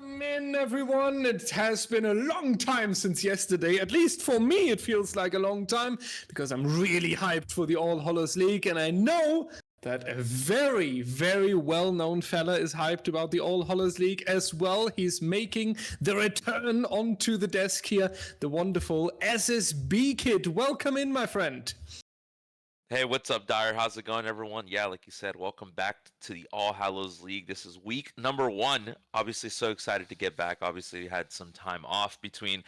Welcome in, everyone. It has been a long time since yesterday. At least for me, it feels like a long time because I'm really hyped for the All Hallows League, and I know that a very, very well-known fella is hyped about the All Hallows League as well. He's making the return onto the desk here, the wonderful ssbkid. Welcome in, my friend. Hey, what's up, Dyer? How's it going, everyone? Yeah, like you said, welcome back to the All Hallows League. This is week number 1. Obviously, so excited to get back. Obviously, we had some time off between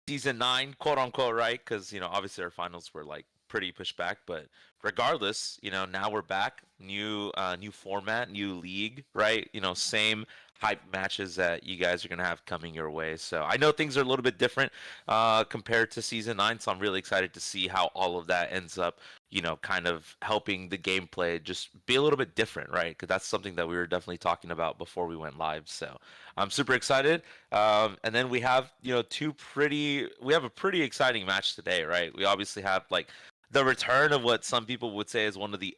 Season 9, quote-unquote, right? Because, obviously our finals were, pretty pushed back. But regardless, now we're back. New format, new league, right? Same hype matches that you guys are going to have coming your way. So I know things are a little bit different compared to Season 9, so I'm really excited to see how all of that ends up, kind of helping the gameplay just be a little bit different, right? Because that's something that we were definitely talking about before we went live. So I'm super excited. And then we have, we have a pretty exciting match today, right? We obviously have the return of what some people would say is one of the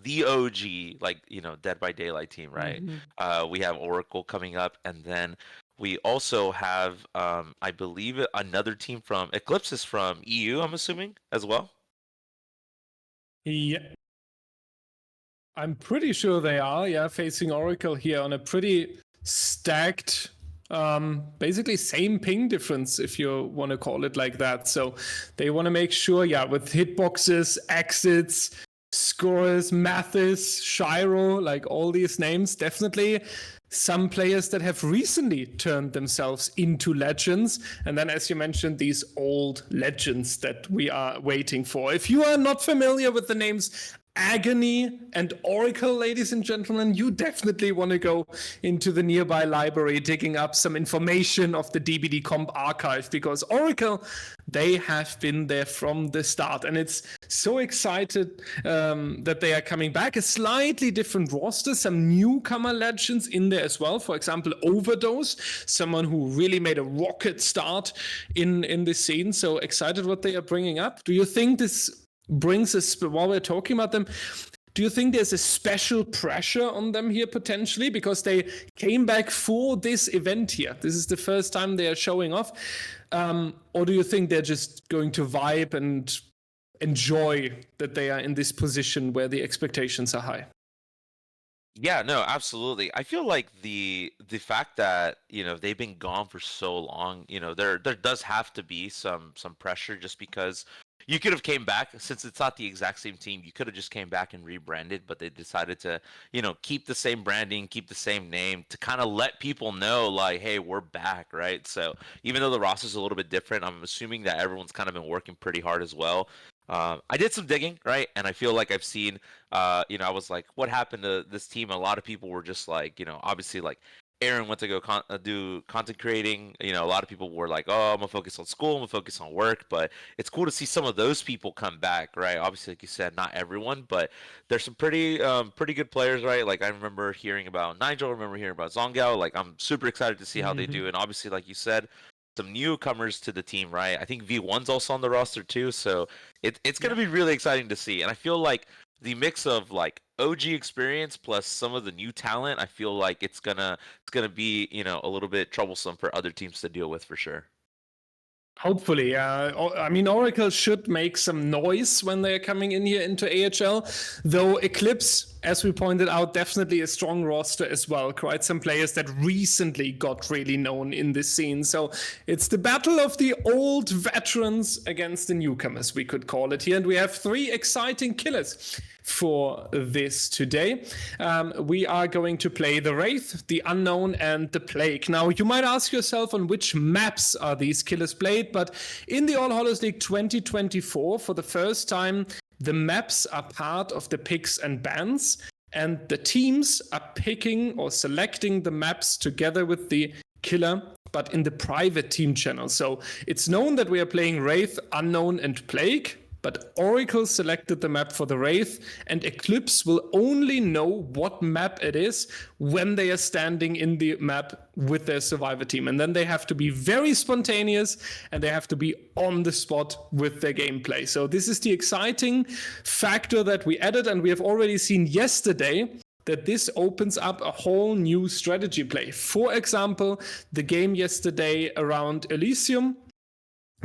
the OG, Dead by Daylight team, right? Mm-hmm. We have Oracle coming up, and then we also have, I believe, another team from Eclipse is from EU, I'm assuming, as well. Yeah. I'm pretty sure they are, facing Oracle here on a pretty stacked, basically same ping difference, if you want to call it like that. So they want to make sure, with hitboxes, exits, scores, Mathis, Shiro, all these names, definitely some players that have recently turned themselves into legends. And then, as you mentioned, these old legends that we are waiting for. If you are not familiar with the names Agony and Oracle, ladies and gentlemen, you definitely want to go into the nearby library, digging up some information of the DBD comp archive, because Oracle, they have been there from the start, and it's so excited that they are coming back. A slightly different roster, some newcomer legends in there as well. For example, Overdose, someone who really made a rocket start in this scene. So excited what they are bringing up. Do you think this brings us, while we're talking about them, do you think there's a special pressure on them here potentially because they came back for this event here? This is the first time they are showing off. Or do you think they're just going to vibe and enjoy that they are in this position where the expectations are high? Yeah, no, absolutely. I feel like the fact that, they've been gone for so long, there does have to be some pressure, just because you could have came back, since it's not the exact same team. You could have just came back and rebranded, but they decided to, keep the same branding, keep the same name, to kind of let people know, hey, we're back, right? So even though the roster's a little bit different, I'm assuming that everyone's kind of been working pretty hard as well. I did some digging, right? And I feel like I've seen, I was like, what happened to this team? A lot of people were just obviously Aaron went to go do content creating. A lot of people were like, oh, I'm going to focus on school, I'm going to focus on work. But it's cool to see some of those people come back, right? Obviously, like you said, not everyone, but there's some pretty good players, right? I remember hearing about Nigel, I remember hearing about Zongao. I'm super excited to see how they do. And obviously, like you said, some newcomers to the team, right? I think V1's also on the roster too. So it's going to be really exciting to see. And I feel like the mix of OG experience plus some of the new talent, I feel like it's gonna be a little bit troublesome for other teams to deal with, for sure. Hopefully, I mean, Oracle should make some noise when they're coming in here into AHL, though Eclipse, as we pointed out, definitely a strong roster as well. Quite some players that recently got really known in this scene. So it's the battle of the old veterans against the newcomers, we could call it here. And we have 3 exciting killers for this today. We are going to play the Wraith, the Unknown, and the Plague. Now, you might ask yourself on which maps are these killers played, but in the All Hallows League 2024, for the first time, the maps are part of the picks and bans, and the teams are picking or selecting the maps together with the killer, but in the private team channel. So it's known that we are playing Wraith, Unknown, and Plague, but Oracle selected the map for the Wraith, and Eclipse will only know what map it is when they are standing in the map with their survivor team. And then they have to be very spontaneous, and they have to be on the spot with their gameplay. So this is the exciting factor that we added, and we have already seen yesterday that this opens up a whole new strategy play. For example, the game yesterday around Elysium,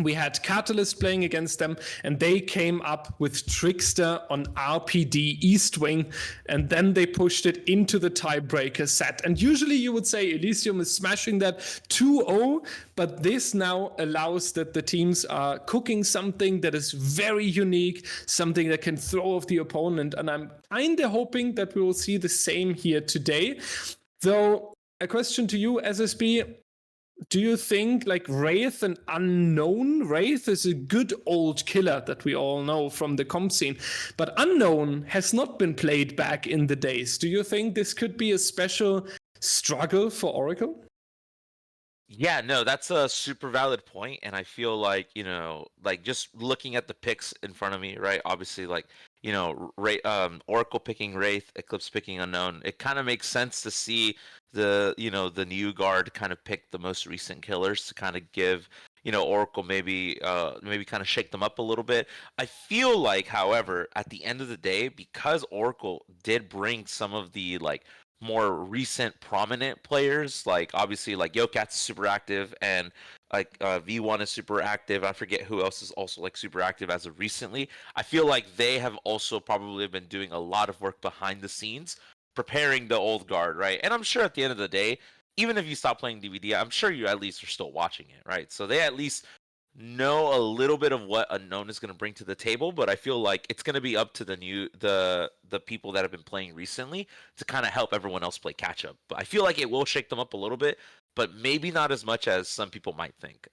we had Catalyst playing against them, and they came up with Trickster on RPD East Wing, and then they pushed it into the tiebreaker set. And usually you would say Elysium is smashing that 2-0, but this now allows that the teams are cooking something that is very unique, something that can throw off the opponent. And I'm kind of hoping that we will see the same here today. Though, a question to you, SSB. Do you think like Wraith and Unknown? Wraith is a good old killer that we all know from the comp scene, but Unknown has not been played back in the days. Do you think this could be a special struggle for Oracle? Yeah, no, that's a super valid point, and I feel like, you know, like just looking at the picks in front of me, right? Obviously, like, you know, Oracle picking Wraith, Eclipse picking Unknown. It kind of makes sense to see the, you know, the new guard kind of pick the most recent killers to kind of give, you know, Oracle maybe kind of shake them up a little bit. I feel like, however, at the end of the day, because Oracle did bring some of the like more recent prominent players, like obviously like Yokat's super active, and like V1 is super active. I forget who else is also like super active as of recently. I feel like they have also probably been doing a lot of work behind the scenes, preparing the old guard, right? And I'm sure at the end of the day, even if you stop playing DBD, I'm sure you at least are still watching it, right? So they at least know a little bit of what Unknown is going to bring to the table, but I feel like it's going to be up to the people that have been playing recently to kind of help everyone else play catch up. But I feel like it will shake them up a little bit, but maybe not as much as some people might think.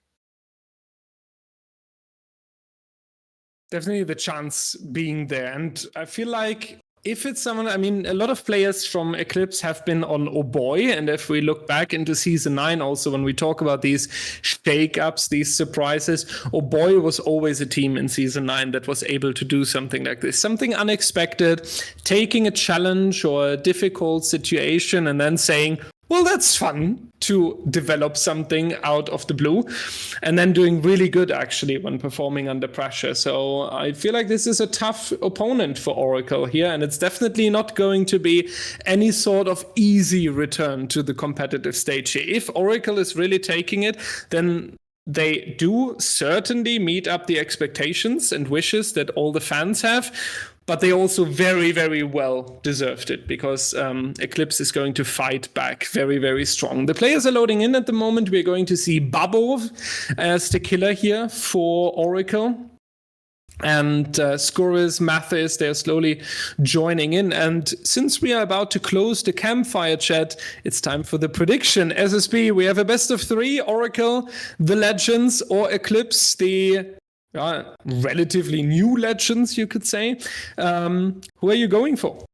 Definitely the chance being there, and I feel like if it's someone, I mean, a lot of players from Eclipse have been on Oh Boy, and if we look back into Season 9 also, when we talk about these shake-ups, these surprises, Oh Boy was always a team in Season 9 that was able to do something like this. Something unexpected, taking a challenge or a difficult situation and then saying, well, that's fun to develop something out of the blue, and then doing really good actually when performing under pressure. So I feel like this is a tough opponent for Oracle here, and it's definitely not going to be any sort of easy return to the competitive stage here. If Oracle is really taking it, then they do certainly meet up the expectations and wishes that all the fans have. But they also very, very well deserved it, because Eclipse is going to fight back very, very strong. The players are loading in at the moment. We're going to see Babov as the killer here for Oracle. And Scoris, Mathis, they're slowly joining in. And since we are about to close the campfire chat, it's time for the prediction. SSB, we have a best of 3, Oracle, the Legends, or Eclipse, the relatively new Legends, you could say. Who are you going for?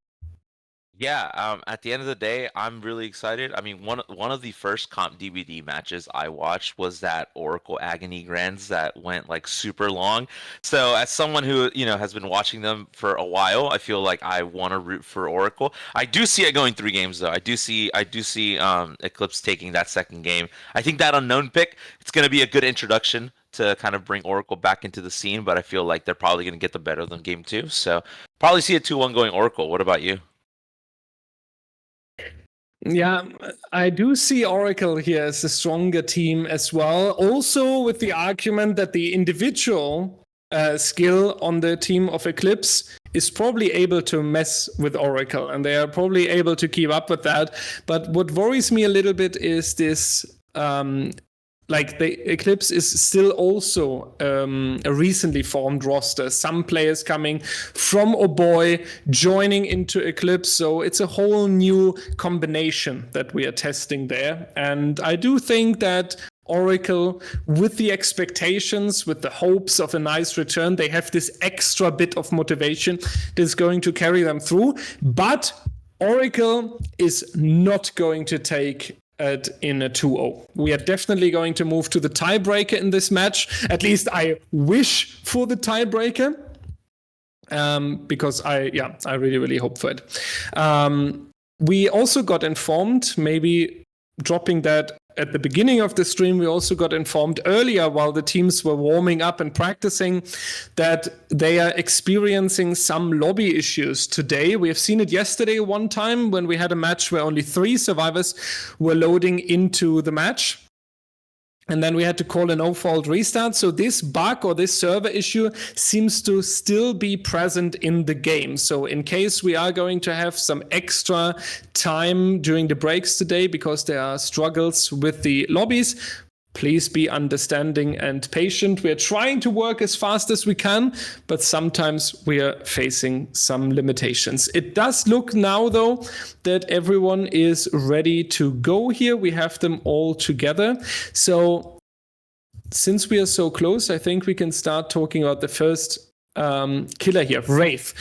Yeah, at the end of the day, I'm really excited. I mean, one of the first comp DBD matches I watched was that Oracle Agony Grands that went like super long. So as someone who, you know, has been watching them for a while, I feel like I want to root for Oracle. I do see it going 3 games though. I do see Eclipse taking that second game. I think that Unknown pick, it's going to be a good introduction to kind of bring Oracle back into the scene, but I feel like they're probably going to get the better of them game 2. So probably see a 2-1 going Oracle. What about you? Yeah, I do see Oracle here as a stronger team as well. Also with the argument that the individual skill on the team of Eclipse is probably able to mess with Oracle, and they are probably able to keep up with that. But what worries me a little bit is this like the Eclipse is still also a recently formed roster. Some players coming from Oh Boy, joining into Eclipse. So it's a whole new combination that we are testing there. And I do think that Oracle, with the expectations, with the hopes of a nice return, they have this extra bit of motivation that's going to carry them through. But Oracle is not going to take in a 2-0. We are definitely going to move to the tiebreaker in this match. At least I wish for the tiebreaker, because I really, really hope for it. We also got informed, maybe dropping that at the beginning of the stream, we also got informed earlier while the teams were warming up and practicing that they are experiencing some lobby issues today. We have seen it yesterday one time when we had a match where only 3 survivors were loading into the match. And then we had to call a no-fault restart. So this bug or this server issue seems to still be present in the game. So in case we are going to have some extra time during the breaks today because there are struggles with the lobbies, please be understanding and patient. We are trying to work as fast as we can, but sometimes we are facing some limitations. It does look now, though, that everyone is ready to go here. We have them all together. So since we are so close, I think we can start talking about the first killer here, Wraith.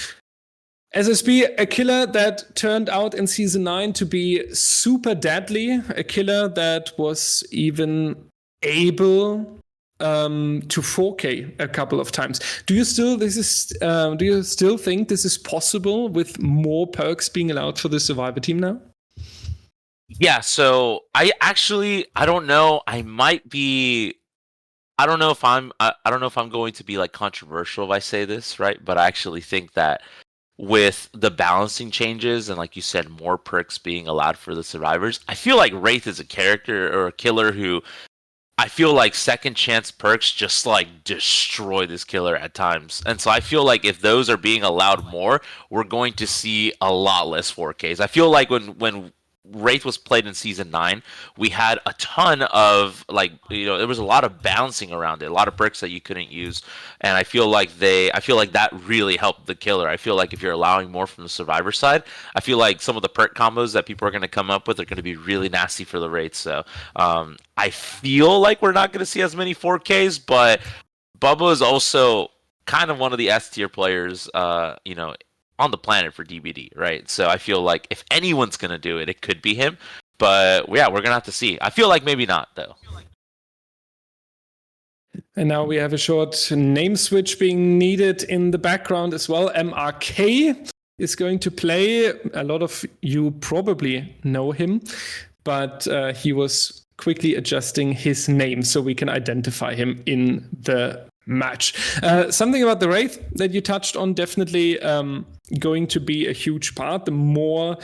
SSB, a killer that turned out in Season 9 to be super deadly, a killer that was even able to 4K a couple of times. Do you still think this is possible with more perks being allowed for the Survivor team now? Yeah, so I don't know. I don't know if I'm going to be like controversial if I say this, right? But I actually think that with the balancing changes and, like you said, more perks being allowed for the survivors, I feel like Wraith is a character or a killer who I feel like second chance perks just like destroy this killer at times. And so I feel like if those are being allowed more, we're going to see a lot less 4Ks. I feel like when Wraith was played in Season 9, we had a ton of, like, there was a lot of balancing around it, a lot of perks that you couldn't use, and I feel like that really helped the killer. I feel like if you're allowing more from the survivor side, I feel like some of the perk combos that people are going to come up with are going to be really nasty for the Wraith. So I feel like we're not going to see as many 4Ks, but Bubba is also kind of one of the S tier players, on the planet for DBD, right? So I feel like if anyone's going to do it, it could be him. But yeah, we're going to have to see. I feel like maybe not, though. And now we have a short name switch being needed in the background as well. MRK is going to play. A lot of you probably know him, but he was quickly adjusting his name so we can identify him in the match. Something about the Wraith that you touched on, definitely going to be a huge part. The more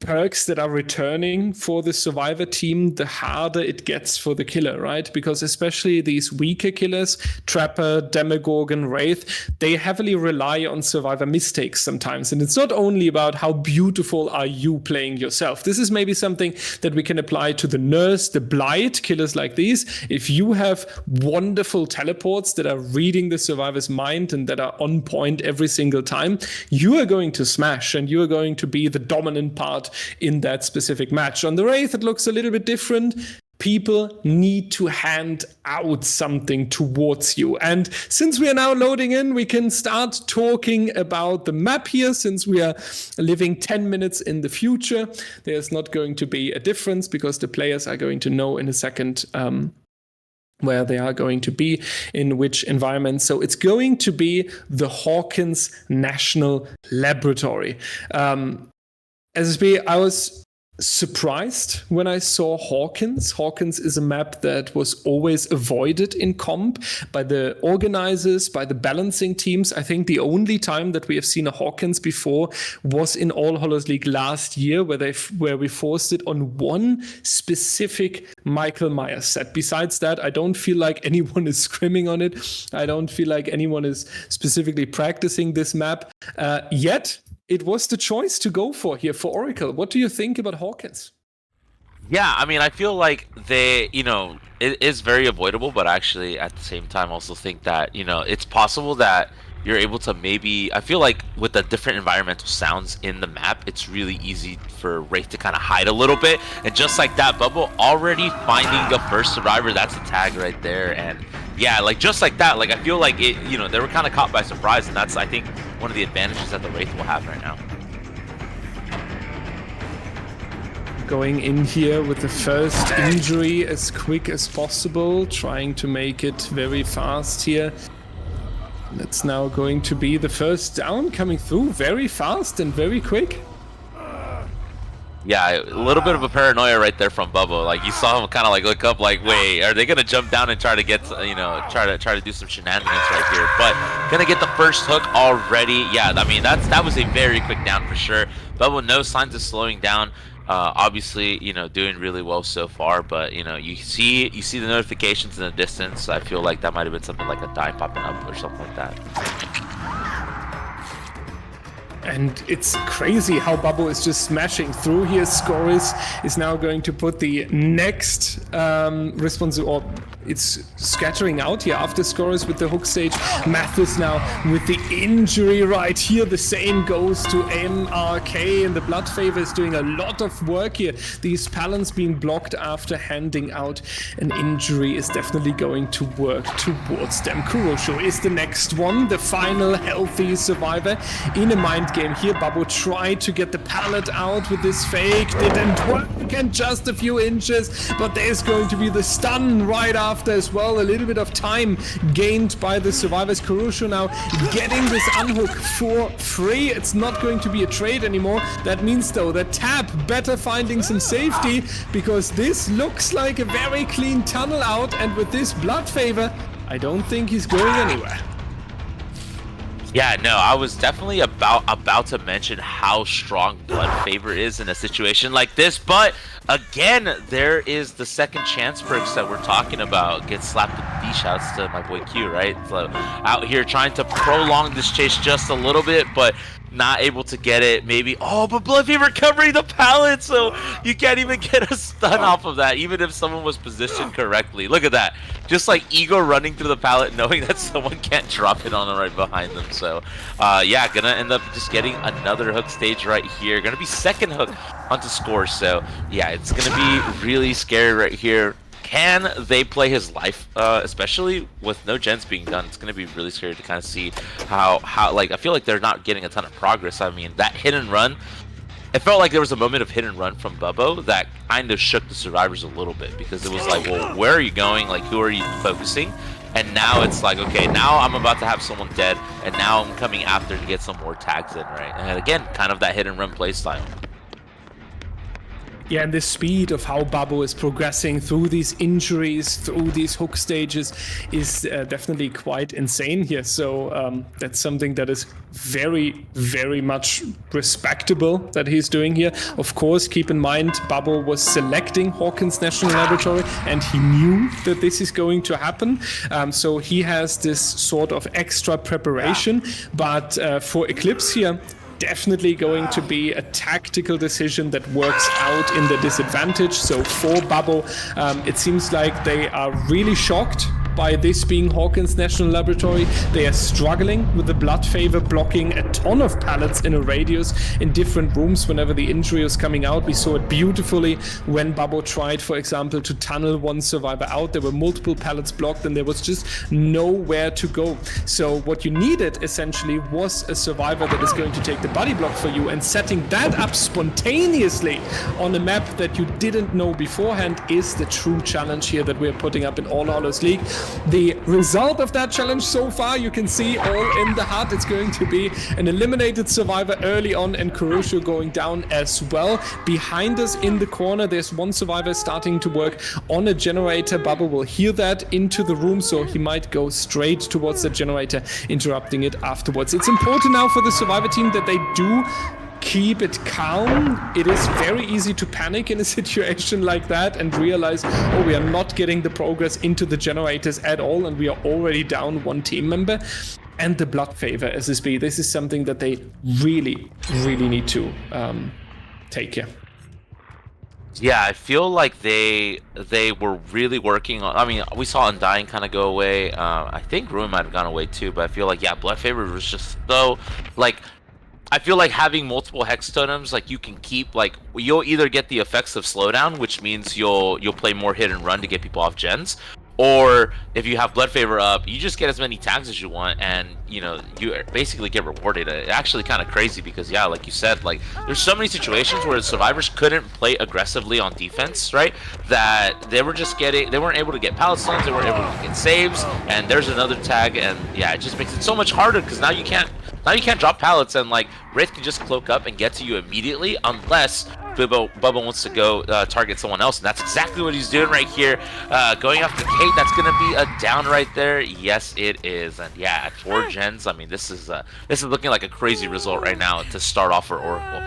perks that are returning for the survivor team, the harder it gets for the killer, right? Because especially these weaker killers, Trapper, Demagogue, and Wraith, they heavily rely on survivor mistakes sometimes. And it's not only about how beautiful are you playing yourself. This is maybe something that we can apply to the Nurse, the Blight, killers like these. If you have wonderful teleports that are reading the survivor's mind and that are on point every single time, you are going to smash and you are going to be the dominant part in that specific match. On the Wraith, it looks a little bit different. People need to hand out something towards you. And since we are now loading in, we can start talking about the map here. Since we are living 10 minutes in the future, there's not going to be a difference because the players are going to know in a second where they are going to be, in which environment. So it's going to be the Hawkins National Laboratory. SSB, I was surprised when I saw Hawkins. Hawkins is a map that was always avoided in comp by the organizers, by the balancing teams. I think the only time that we have seen a Hawkins before was in All Hallows League last year, where we forced it on one specific Michael Myers set. Besides that, I don't feel like anyone is scrimming on it. I don't feel like anyone is specifically practicing this map yet. It was the choice to go for here for Oracle. What do you think about Hawkins? Yeah, I mean, I feel like it is very avoidable, but actually at the same time also think that, it's possible that you're able to maybe, I feel like with the different environmental sounds in the map, it's really easy for Wraith to kind of hide a little bit. And just like that, Bubble already finding the first survivor, that's a tag right there. And yeah, like just like that, like I feel like it, they were kind of caught by surprise, and that's, I think, one of the advantages that the Wraith will have right now. Going in here with the first injury as quick as possible, trying to make it very fast here. That's now going to be the first down coming through very fast and very quick. Yeah, a little bit of a paranoia right there from Bubba. Like you saw him kind of like look up, like, wait, are they gonna jump down and try to get, you know, try to do some shenanigans right here? But gonna get the first hook already. Yeah, I mean that was a very quick down for sure. Bubba, no signs of slowing down. Obviously, you know, doing really well so far. But you know, you see the notifications in the distance. I feel like that might have been something like a dime popping up or something like that. And it's crazy how Bubble is just smashing through here. Scorers is now going to put the next response, or it's scattering out here after Scorers with the hook stage. Mathis now with the injury right here. The same goes to MRK, and the Blood Favor is doing a lot of work here. These Palans being blocked after handing out an injury is definitely going to work towards them. Kurosho is the next one, the final healthy survivor in a mind game here. Bubble tried to get the pallet out with this fake, didn't work, and just a few inches, but there's going to be the stun right after as well. A little bit of time gained by the survivors. Kurosho now getting this unhook for free. It's not going to be a trade anymore. That means though that Tab better finding some safety, because this looks like a very clean tunnel out, and with this Blood Favor, I don't think he's going anywhere. Yeah, no, I was definitely about to mention how strong Blood Favor is in a situation like this, but again, there is the second chance perks that we're talking about. Get slapped with D. Shouts to my boy Q, right? So out here trying to prolong this chase just a little bit, but not able to get it. Maybe, oh, but Blood Favor covering the pallet, so you can't even get a stun off of that, even if someone was positioned correctly. Look at that. Just like ego running through the pallet, knowing that someone can't drop it on them right behind them. So, yeah, gonna end up just getting another hook stage right here. Gonna be second hook onto score. So, yeah, it's gonna be really scary right here. Can they play his life, especially with no gens being done? It's going to be really scary to kind of see how, like, I feel like they're not getting a ton of progress. I mean, that hit and run, it felt like there was a moment of hit and run from Bubbo that kind of shook the survivors a little bit, because it was like, well, where are you going? Like, who are you focusing? And now it's like, okay, now I'm about to have someone dead, and now I'm coming after to get some more tags in, right? And again, kind of that hit and run play style. Yeah, and the speed of how Bubbo is progressing through these injuries, through these hook stages, is definitely quite insane here. So that's something that is very, very much respectable that he's doing here. Of course, keep in mind, Bubbo was selecting Hawkins National Laboratory, and he knew that this is going to happen. So he has this sort of extra preparation. But for Eclipse here, definitely going to be a tactical decision that works out in the disadvantage. So for Bubbo, it seems like they are really shocked by this being Hawkins National Laboratory. They are struggling with the Blood Favor blocking a ton of pallets in a radius in different rooms whenever the injury was coming out. We saw it beautifully when Bubbo tried, for example, to tunnel one survivor out. There were multiple pallets blocked and there was just nowhere to go. So what you needed essentially was a survivor that is going to take the body block for you, and setting that up spontaneously on a map that you didn't know beforehand is the true challenge here that we're putting up in All Hallows League. The result of that challenge so far, you can see all in the hut. It's going to be an eliminated survivor early on, and Kurosho going down as well. Behind us in the corner, there's one survivor starting to work on a generator. Bubba will hear that into the room, so he might go straight towards the generator, interrupting it afterwards. It's important now for the survivor team that they do keep it calm. It is very easy to panic in a situation like that and realize, oh, we are not getting the progress into the generators at all, and we are already down one team member. And the Blood Favor SSB, this is something that they really, really need to take care. Yeah, I feel like they were really working on. I mean, we saw Undying kind of go away. I think Ruin might have gone away too, but I feel like, yeah, Blood Favor was just so, like, I feel like having multiple hex totems, like, you can keep, like, you'll either get the effects of slowdown, which means you'll play more hit and run to get people off gens, or if you have Blood Favor up, you just get as many tags as you want, and you know, you basically get rewarded. It's actually kind of crazy because, yeah, like you said, like, there's so many situations where the survivors couldn't play aggressively on defense, right? That they were just getting, they weren't able to get pallet stuns, they weren't able to get saves, and there's another tag, and yeah, it just makes it so much harder because now you can't drop pallets, and like Wraith can just cloak up and get to you immediately, unless Bubba wants to go target someone else, and that's exactly what he's doing right here. Going after Kate, that's going to be a down right there. Yes, it is. And yeah, at 4 gens, I mean, this is looking like a crazy result right now to start off for Oracle.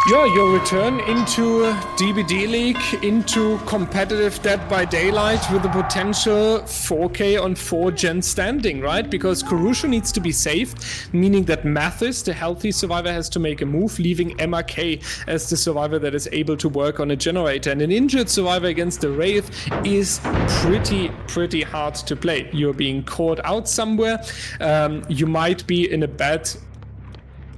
Yeah, your return into DBDLeague, into competitive Dead by Daylight with a potential 4K on 4 gen standing, right? Because Kurusho needs to be saved, meaning that Mathis, the healthy survivor, has to make a move, leaving MRK as the survivor that is able to work on a generator. And an injured survivor against the Wraith is pretty hard to play. You're being caught out somewhere. You might be in a bad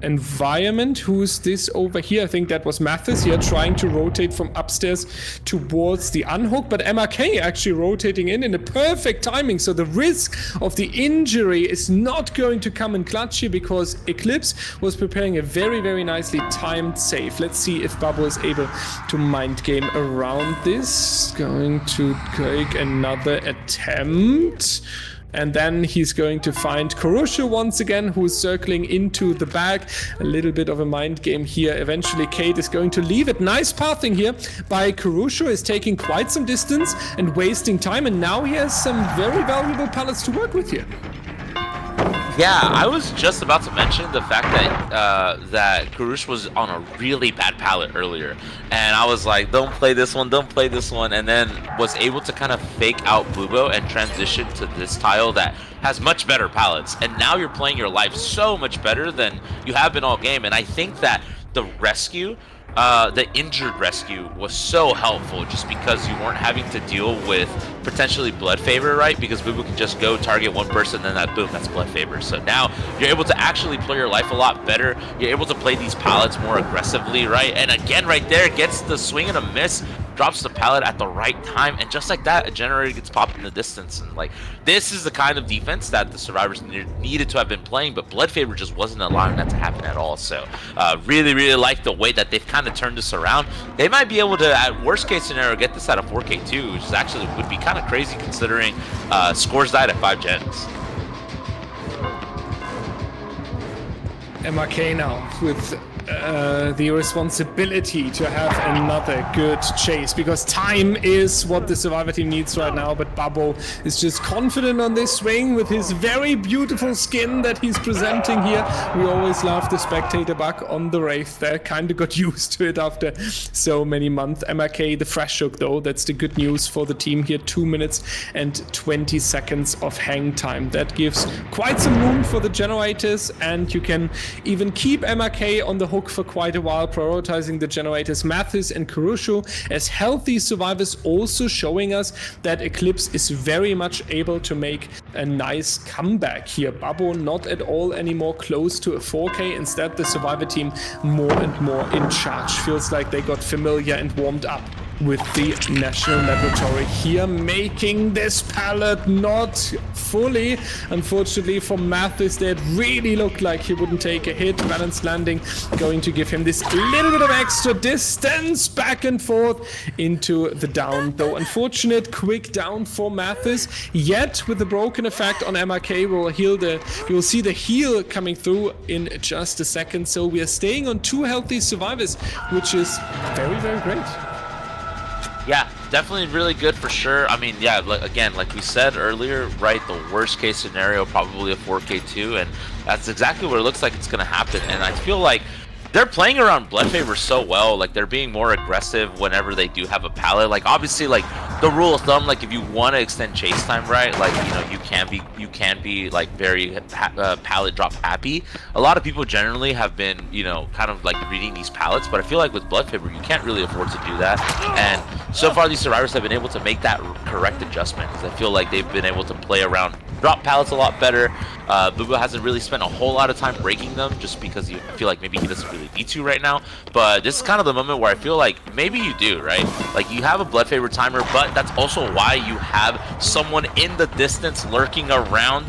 environment. Who's this over here? I think that was Mathis here, trying to rotate from upstairs towards the unhook, but MRK actually rotating in a perfect timing, so the risk of the injury is not going to come in clutch here because Eclipse was preparing a very nicely timed save. Let's see if Bubble is able to mind game around this. Going to take another attempt. And then he's going to find Kurusho once again, who's circling into the bag. A little bit of a mind game here. Eventually, Kate is going to leave it. Nice pathing here by Kurusho. Is taking quite some distance and wasting time. And now he has some very valuable pallets to work with here. Yeah, I was just about to mention the fact that that Kurush was on a really bad palette earlier, and I was like, don't play this one, and then was able to kind of fake out Bubo and transition to this tile that has much better palettes, and now you're playing your life so much better than you have been all game. And I think that the rescue, the injured rescue, was so helpful just because you weren't having to deal with potentially blood favor, right? Because Boo Boo can just go target one person, then that boom, that's blood favor. So now you're able to actually play your life a lot better. You're able to play these pallets more aggressively, right? And again, right there, gets the swing and a miss, drops the pallet at the right time, and just like that, a generator gets popped in the distance. And like, this is the kind of defense that the survivors needed to have been playing, but blood favor just wasn't allowing that to happen at all. So really like the way that they've kind of turned this around. They might be able to, at worst case scenario, get this at a 4K2, which is actually would be kind of crazy considering scores died at 5 gens. MRK now with the responsibility to have another good chase, because time is what the survivor team needs right now. But Babbo is just confident on this swing with his very beautiful skin that he's presenting here. We always love the spectator bug on the Wraith there. Kind of got used to it after so many months. MRK the fresh hook though, that's the good news for the team here. 2 minutes and 20 seconds of hang time. That gives quite some room for the generators, and you can even keep MRK on the hook for quite a while, prioritizing the generators. Mathis and Kurusho as healthy survivors, also showing us that Eclipse is very much able to make a nice comeback here. Babbo not at all anymore close to a 4K. Instead, the survivor team more and more in charge. Feels like they got familiar and warmed up with the National Laboratory here, making this pallet not fully. Unfortunately for Mathis, that really looked like he wouldn't take a hit. Balanced landing going to give him this little bit of extra distance back and forth into the down, though unfortunate quick down for Mathis. Yet with the broken effect on MRK, you'll see the heal coming through in just a second. So we are staying on 2 healthy survivors, which is very great. Yeah, definitely really good for sure. I mean, yeah, again, like we said earlier, right, the worst case scenario, probably a 4K2, and that's exactly what it looks like it's going to happen. And I feel like they're playing around blood favor so well. Like, they're being more aggressive whenever they do have a pallet. Like, obviously, like, the rule of thumb, like, if you want to extend chase time, right, like, you know, you can be like very pallet drop happy. A lot of people generally have been, you know, kind of like reading these pallets, but I feel like with blood favor, you can't really afford to do that. And so far, these survivors have been able to make that correct adjustment, because I feel like they've been able to play around drop pallets a lot better. Bubu hasn't really spent a whole lot of time breaking them, just because I feel like maybe he doesn't really need to right now. But this is kind of the moment where I feel like maybe you do, right? Like, you have a blood favor timer, but that's also why you have someone in the distance lurking around,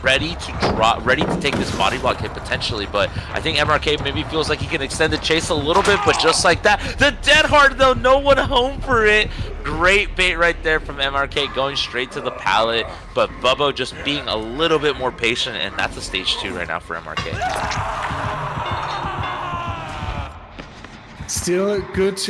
ready to take this body block hit potentially. But I think MRK maybe feels like he can extend the chase a little bit, but just like that, the dead hard though, no one home for it. Great bait right there from MRK, going straight to the pallet, but Bubbo just being a little bit more patient, and that's a stage 2 right now for MRK. Still good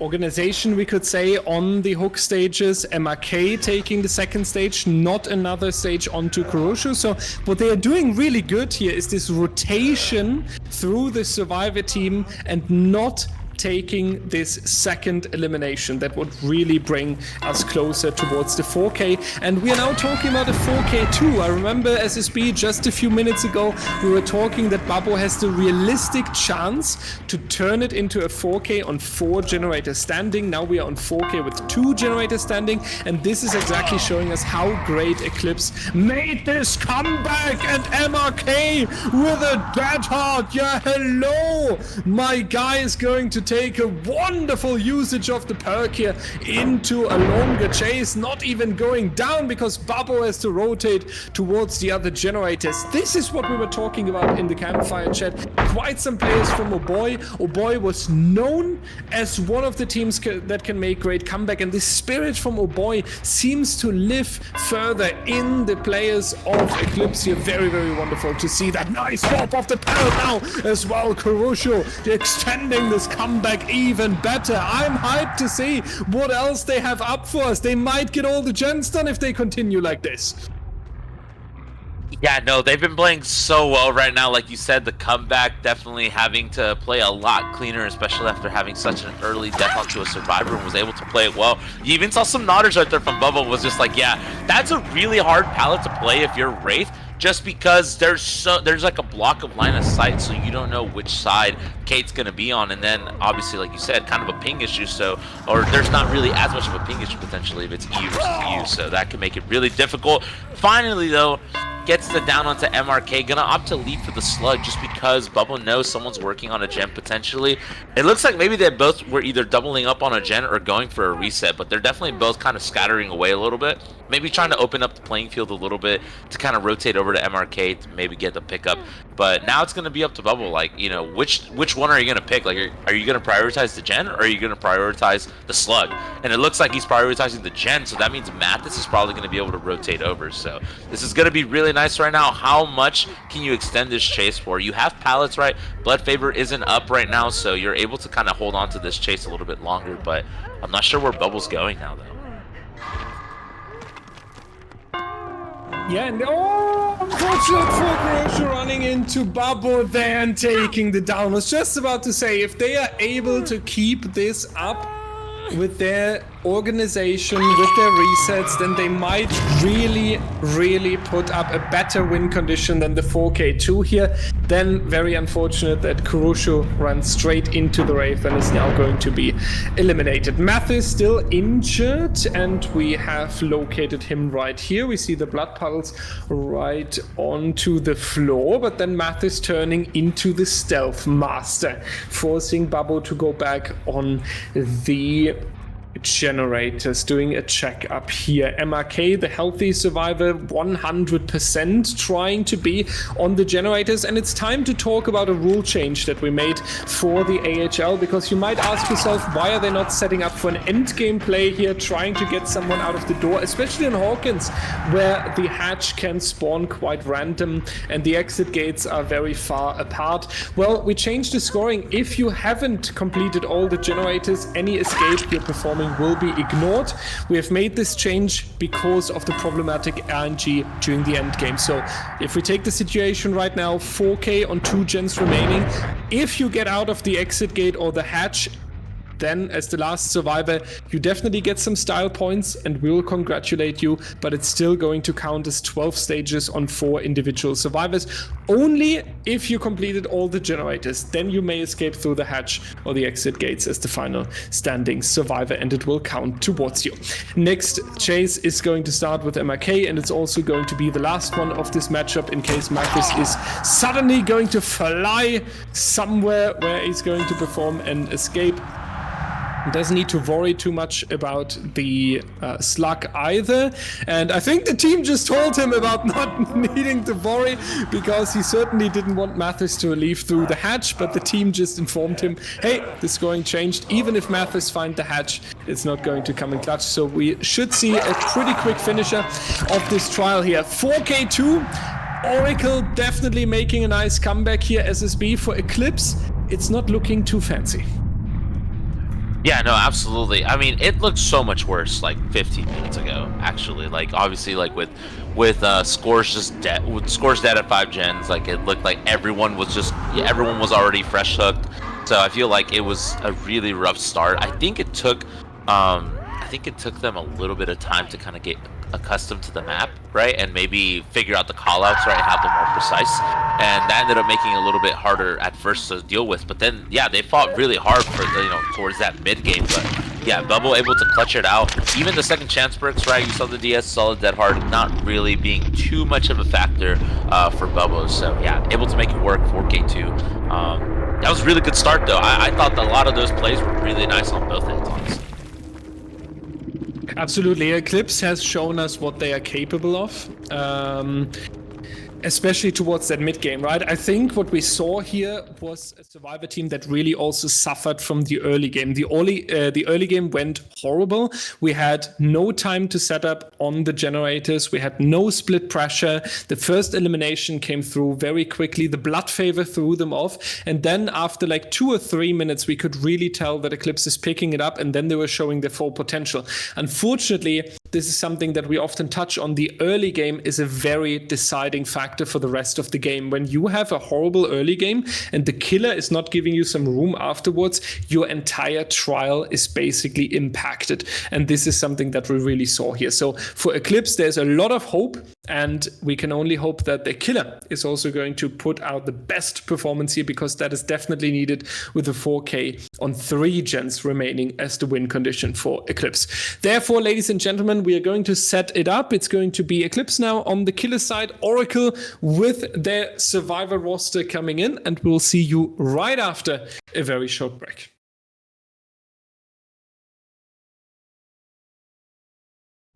organization, we could say, on the hook stages. MRK taking the second stage, not another stage onto Kuroshu. So what they are doing really good here is this rotation through the survivor team and not taking this second elimination. That would really bring us closer towards the 4K. And we are now talking about the 4K too. I remember SSB just a few minutes ago, we were talking that Babbo has the realistic chance to turn it into a 4K on 4 generators standing. Now we are on 4K with 2 generators standing. And this is exactly showing us how great Eclipse made this comeback. And MRK with a dead heart. Yeah, hello. My guy is going to take a wonderful usage of the perk here into a longer chase, not even going down because Babbo has to rotate towards the other generators. This is what we were talking about in the campfire chat. Quite some players from Oboy. Oboy was known as one of the teams that can make great comeback, and the spirit from Oboy seems to live further in the players of Eclipse here. Very, very wonderful to see that nice swap of the pallet now as well. Kuroshu extending this comeback even better. I'm hyped to see what else they have up for us. They might get all the gens done if they continue like this. Yeah, no, they've been playing so well right now. Like you said, the comeback definitely having to play a lot cleaner, especially after having such an early death onto a survivor, and was able to play it well. You even saw some nodders right there from Bubble. Was just like, yeah, that's a really hard palette to play if you're Wraith, just because there's like a block of line of sight, so you don't know which side Kate's gonna be on, and then obviously, like you said, kind of a ping issue. So, or there's not really as much of a ping issue potentially if it's E versus U, so that can make it really difficult. Finally, though, gets the down onto MRK, gonna opt to leave for the slug just because Bubble knows someone's working on a gen potentially. It looks like maybe they both were either doubling up on a gen or going for a reset, but they're definitely both kind of scattering away a little bit. Maybe trying to open up the playing field a little bit to kind of rotate over to MRK to maybe get the pickup. But now it's gonna be up to Bubble, like, you know, which one are you gonna pick? Like, are you gonna prioritize the gen or are you gonna prioritize the slug? And it looks like he's prioritizing the gen, so that means Mathis is probably gonna be able to rotate over. So this is gonna be really nice right now. How much can you extend this chase for? You have pallets, right? Blood Favor isn't up right now, so you're able to kind of hold on to this chase a little bit longer, but I'm not sure where Bubble's going now, though. Yeah, and unfortunate for Kuroshu running into Babbo there and taking the down. I was just about to say, if they are able to keep this up with their organization, with their resets, then they might really put up a better win condition than the 4K2 here. Then very unfortunate that Kuroshu runs straight into the Wraith and is now going to be eliminated. Mathis still injured, and we have located him right here. We see the blood puddles right onto the floor, but then Mathis turning into the Stealth Master, forcing Babbo to go back on the generators, doing a check up here. MRK, the healthy survivor, 100% trying to be on the generators. And it's time to talk about a rule change that we made for the AHL, because you might ask yourself, why are they not setting up for an end game play here, trying to get someone out of the door, especially in Hawkins, where the hatch can spawn quite random and the exit gates are very far apart. Well, we changed the scoring. If you haven't completed all the generators, any escape you're performing will be ignored. We have made this change because of the problematic RNG during the end game. So if we take the situation right now, 4K on 2 gens remaining, if you get out of the exit gate or the hatch, then as the last survivor, you definitely get some style points and we will congratulate you, but it's still going to count as 12 stages on 4 individual survivors. Only if you completed all the generators, then you may escape through the hatch or the exit gates as the final standing survivor, and it will count towards you. Next chase is going to start with MRK, and it's also going to be the last one of this matchup in case Mathis is suddenly going to fly somewhere where he's going to perform an escape. Doesn't need to worry too much about the slug either, and I think the team just told him about not needing to worry, because he certainly didn't want Mathis to leave through the hatch, but the team just informed him, hey, the scoring changed. Even if Mathis finds the hatch, it's not going to come in clutch, so we should see a pretty quick finisher of this trial here. 4K2, Oracle definitely making a nice comeback here. SSB for Eclipse. it's not looking too fancy. Yeah, no, absolutely. I mean, it looked so much worse like 15 minutes ago, actually. Like, obviously, like with scores just dead, with scores dead at 5 gens, like it looked like everyone was already fresh hooked. So I feel like it was a really rough start. I think it took them a little bit of time to kind of get accustomed to the map, right, and maybe figure out the callouts, right, have them more precise, and that ended up making it a little bit harder at first to deal with. But then, yeah, they fought really hard for towards that mid game. But yeah, Bubble able to clutch it out. Even the second chance perks, right? You saw the DS solid dead hard, not really being too much of a factor for Bubble. So yeah, able to make it work. 4K2. That was a really good start though. I thought that a lot of those plays were really nice on both ends, honestly. Absolutely. Eclipse has shown us what they are capable of, especially towards that mid game, right? I think what we saw here was a Survivor team that really also suffered from the early game. The early game went horrible. We had no time to set up on the generators. We had no split pressure. The first elimination came through very quickly. The blood favor threw them off. And then after like 2 or 3 minutes, we could really tell that Eclipse is picking it up, and then they were showing their full potential. Unfortunately, this is something that we often touch on. The early game is a very deciding factor for the rest of the game. When you have a horrible early game and the killer is not giving you some room afterwards, your entire trial is basically impacted. And this is something that we really saw here. So for Eclipse, there's a lot of hope, and we can only hope that the killer is also going to put out the best performance here, because that is definitely needed with the 4K on 3 gens remaining as the win condition for Eclipse. Therefore, ladies and gentlemen, we are going to set it up. It's going to be Eclipse now on the killer side, Oracle with their Survivor roster coming in, and we'll see you right after a very short break.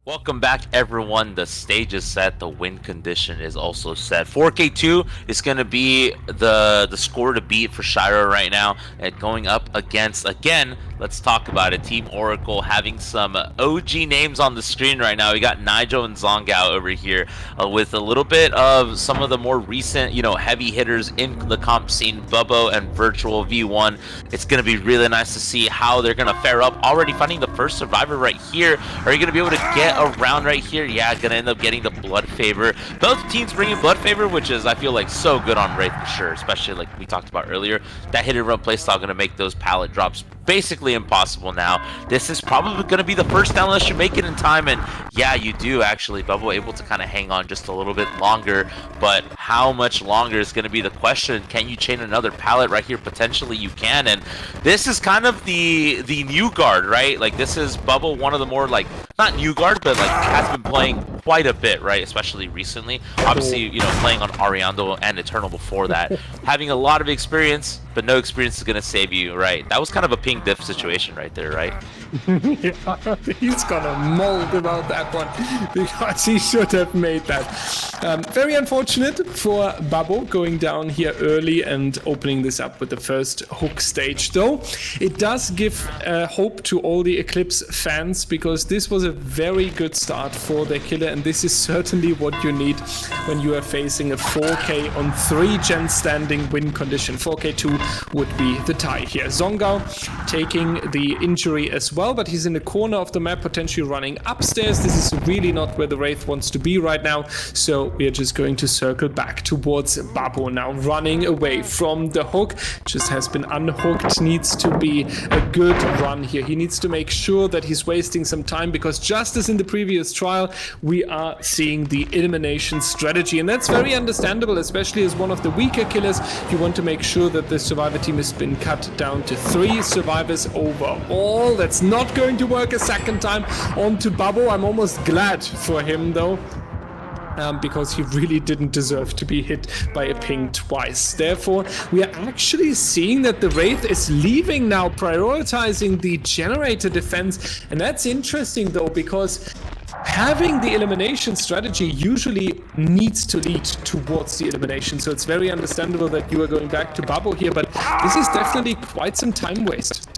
Welcome back, everyone. The stage is set. The win condition is also set. 4K2 is going to be the score to beat for Shiro right now. And going up against, again, let's talk about it, Team Oracle having some OG names on the screen right now. We got Nigel and Zongao over here with a little bit of some of the more recent, heavy hitters in the comp scene, Bubbo and Virtual V1. It's going to be really nice to see how they're going to fare up. Already finding the first survivor right here. Are you going to be able to get around right here? Yeah, gonna end up getting the blood favor. Both teams bringing blood favor, which is, I feel like, so good on Wraith for sure, especially like we talked about earlier. That hit and run playstyle gonna make those pallet drops basically impossible now. This is probably gonna be the first down unless you make it in time, and yeah, you do actually. Bubble able to kind of hang on just a little bit longer, but how much longer is gonna be the question. Can you chain another pallet right here? Potentially you can, and this is kind of the new guard, right? Like, this is Bubble, one of the more, like, not new guard, but like has been playing quite a bit, right? Especially recently. Obviously, playing on Ariando and Eternal before that. Having a lot of experience, but no experience is gonna save you, right? That was kind of a ping diff situation right there, right? Yeah, he's gonna mold about that one, because he should have made that. Very unfortunate for Bubbo going down here early and opening this up with the first hook stage, though. It does give hope to all the Eclipse fans, because this was a very good start for their killer, and this is certainly what you need when you are facing a 4K on 3 gen standing win condition. 4K2 would be the tie here. Zongao taking the injury as well, but he's in the corner of the map, potentially running upstairs. This is really not where the Wraith wants to be right now, so we are just going to circle back towards Babo now, running away from the hook. Just has been unhooked, needs to be a good run here. He needs to make sure that he's wasting some time, because just as in the previous trial, we are seeing the elimination strategy, and that's very understandable, especially as one of the weaker killers. You want to make sure that the Survivor team has been cut down to 3 survivors overall. That's not going to work a second time onto Bubbo. I'm almost glad for him, though. Because he really didn't deserve to be hit by a ping twice. Therefore, we are actually seeing that the Wraith is leaving now, prioritizing the generator defense. And that's interesting, though, because having the elimination strategy usually needs to lead towards the elimination. So it's very understandable that you are going back to Bubbo here, but this is definitely quite some time waste.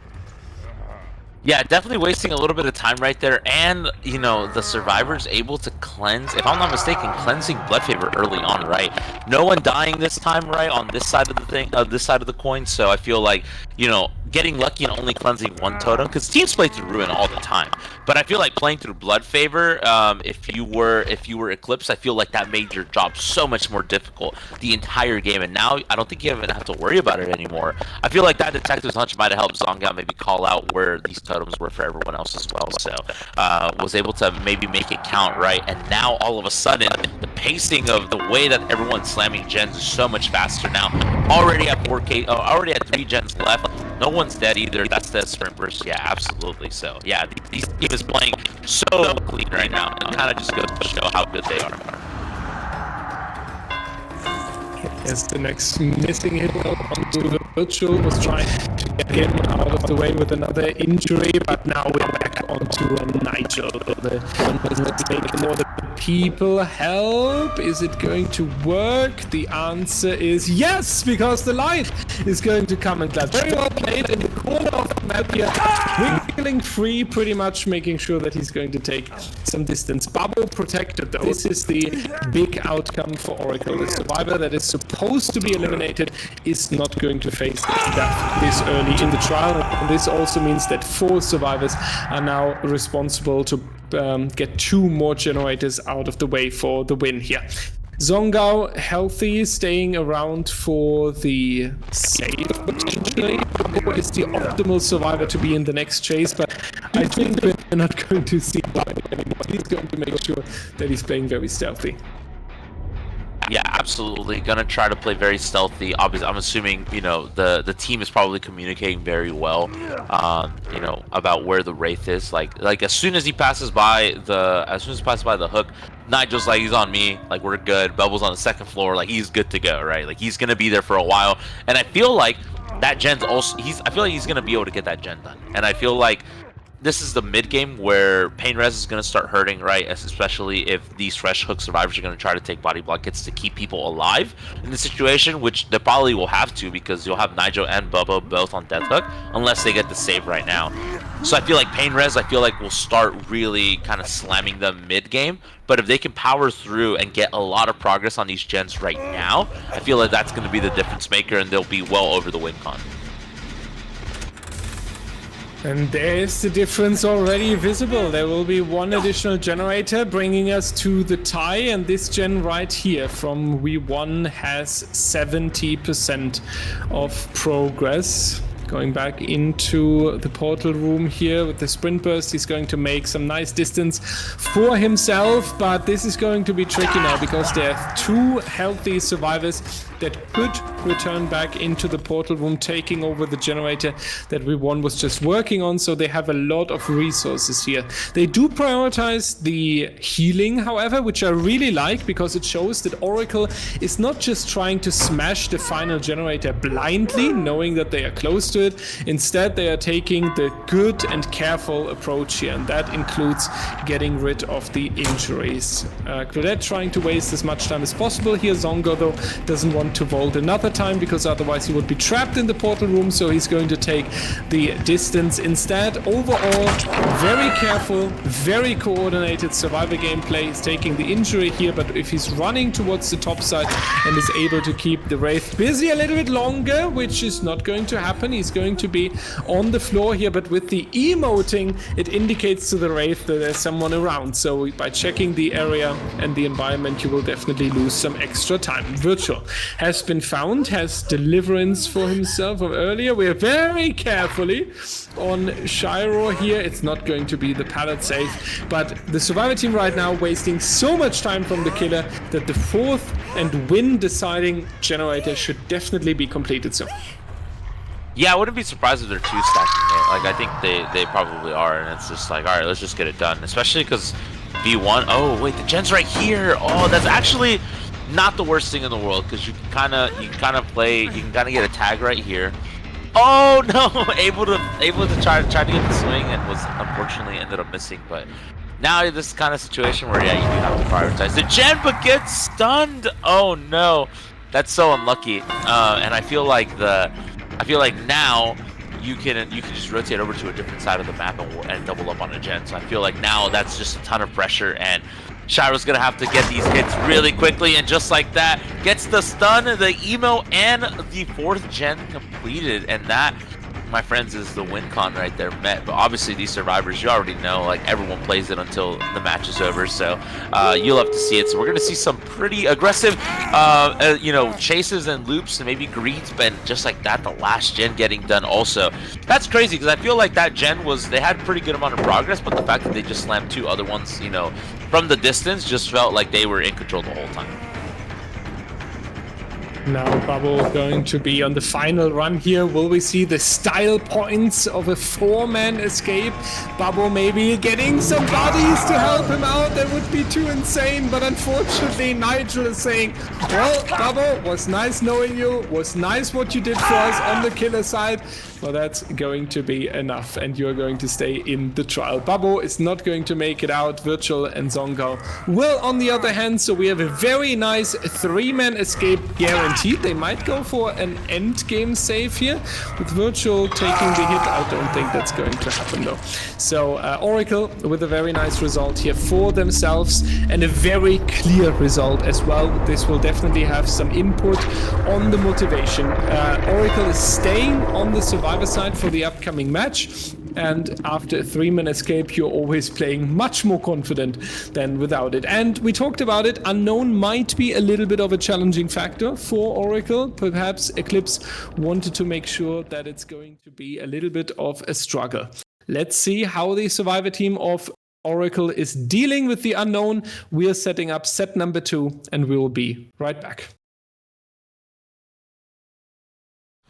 Yeah, definitely wasting a little bit of time right there, and you know the survivor's able to cleanse. If I'm not mistaken, cleansing blood favor early on, right? No one dying this time, right, on this side of the thing, this side of the coin. So I feel like getting lucky and only cleansing one totem, because teams play through ruin all the time. But I feel like playing through blood favor, if you were Eclipse, I feel like that made your job so much more difficult the entire game. And now I don't think you even have to worry about it anymore. I feel like that detective's hunch might have helped Zonga maybe call out where these totems were for everyone else as well. So was able to maybe make it count, right? And now all of a sudden the pacing of the way that everyone's slamming gens is so much faster now. Already at 4K, already at 3 gens left. No one's dead either. That's the sprint burst. Yeah, absolutely. So yeah, these team is playing so clean right now, and kind of just goes to show how good they are. Yes, the next missing hit onto the virtual was trying to get him out of the way with another injury, but now we're back onto Nigel. The one was taking more the people help. Is it going to work? The answer is yes, because the light is going to come and clutch. Very well played in the corner of the map here. Wiggling free, pretty much making sure that he's going to take some distance. Bubble protected though. This is the big outcome for Oracle. The survivor that is supposed to be eliminated is not going to face death this early in the trial. And this also means that 4 survivors are now responsible to get 2 more generators out of the way for the win here. Zongao healthy, staying around for the save potentially. Babo is the optimal survivor to be in the next chase, but I think we're not going to see Babo anymore. He's going to make sure that he's playing very stealthy. Yeah, absolutely. Gonna try to play very stealthy. Obviously, I'm assuming the team is probably communicating very well, about where the Wraith is. Like as soon as he passes by the hook, Nigel's like, he's on me. Like, we're good. Bubble's on the second floor. Like, he's good to go, right? Like, he's gonna be there for a while. And I feel like that gen's also I feel like he's gonna be able to get that gen done. And I feel like this is the mid game where pain res is going to start hurting, right? Especially if these fresh hook survivors are going to try to take body block hits to keep people alive in the situation, which they probably will have to, because you'll have Nigel and Bubba both on death hook unless they get the save right now. So I feel like pain res, will start really kind of slamming them mid game. But if they can power through and get a lot of progress on these gens right now, I feel like that's going to be the difference maker, and they'll be well over the win con. And there's the difference already visible. There will be 1 additional generator bringing us to the tie, and this gen right here from We1 has 70% of progress. Going back into the portal room here with the sprint burst, he's going to make some nice distance for himself, but this is going to be tricky now because there are 2 healthy survivors that could return back into the portal room, taking over the generator that We1 was just working on, so they have a lot of resources here. They do prioritize the healing, however, which I really like, because it shows that Oracle is not just trying to smash the final generator blindly, knowing that they are close to it. Instead, they are taking the good and careful approach here, and that includes getting rid of the injuries. Claudette trying to waste as much time as possible here. Zongo, though, doesn't want to vault another time, because otherwise he would be trapped in the portal room, so he's going to take the distance instead. Overall, very careful, very coordinated survivor gameplay. He's taking the injury here, but if he's running towards the top side and is able to keep the Wraith busy a little bit longer, which is not going to happen, he's going to be on the floor here, but with the emoting, it indicates to the Wraith that there's someone around. So by checking the area and the environment, you will definitely lose some extra time. Virtual has been found, has deliverance for himself from earlier. We are very carefully on Shiro here. It's not going to be the pallet safe, but the survivor team right now wasting so much time from the killer that the 4th and win deciding generator should definitely be completed soon. Yeah, I wouldn't be surprised if they're 2 stacking it. Like, I think they probably are, and it's just like, all right, let's just get it done. Especially because V1, oh wait, the gen's right here. Oh, that's actually not the worst thing in the world, because you can kind of get a tag right here. Oh no, able to try to get the swing, and was unfortunately ended up missing. But now this kind of situation where, yeah, you do have to prioritize the gen, but gets stunned. Oh no, that's so unlucky. And I feel like now you can just rotate over to a different side of the map and double up on a gen. So I feel like now that's just a ton of pressure, and Shiro's gonna have to get these hits really quickly, and just like that, gets the stun, the emo, and the 4th gen completed, and that, my friends, is the win con right there met. But obviously these survivors, you already know, like everyone plays it until the match is over, so you'll have to see it. So we're gonna see some pretty aggressive you know, chases and loops and maybe greets, but just like that, the last gen getting done also. That's crazy, because I feel like that gen was, they had pretty good amount of progress, but the fact that they just slammed 2 other ones, you know, from the distance, just felt like they were in control the whole time. Now Bubble going to be on the final run here. Will we see the style points of a 4-man escape? Bubble maybe getting some buddies to help him out. That would be too insane. But unfortunately, Nigel is saying, well, Bubble, was nice knowing you. Was nice what you did for us on the killer side. Well, that's going to be enough, and you're going to stay in the trial. Bubble is not going to make it out. Virtual and Zongo will, on the other hand. So we have a very nice 3-man escape guaranteed. They might go for an end game save here, with Virtual taking the hit. I don't think that's going to happen though. So Oracle with a very nice result here for themselves, and a very clear result as well. This will definitely have some input on the motivation. Oracle is staying on the survivor side for the upcoming match, and after a 3-man escape, you're always playing much more confident than without it. And we talked about it, Unknown might be a little bit of a challenging factor for Oracle. Perhaps Eclipse wanted to make sure that it's going to be a little bit of a struggle. Let's see how the survivor team of Oracle is dealing with the Unknown. We are setting up set number 2, and we will be right back.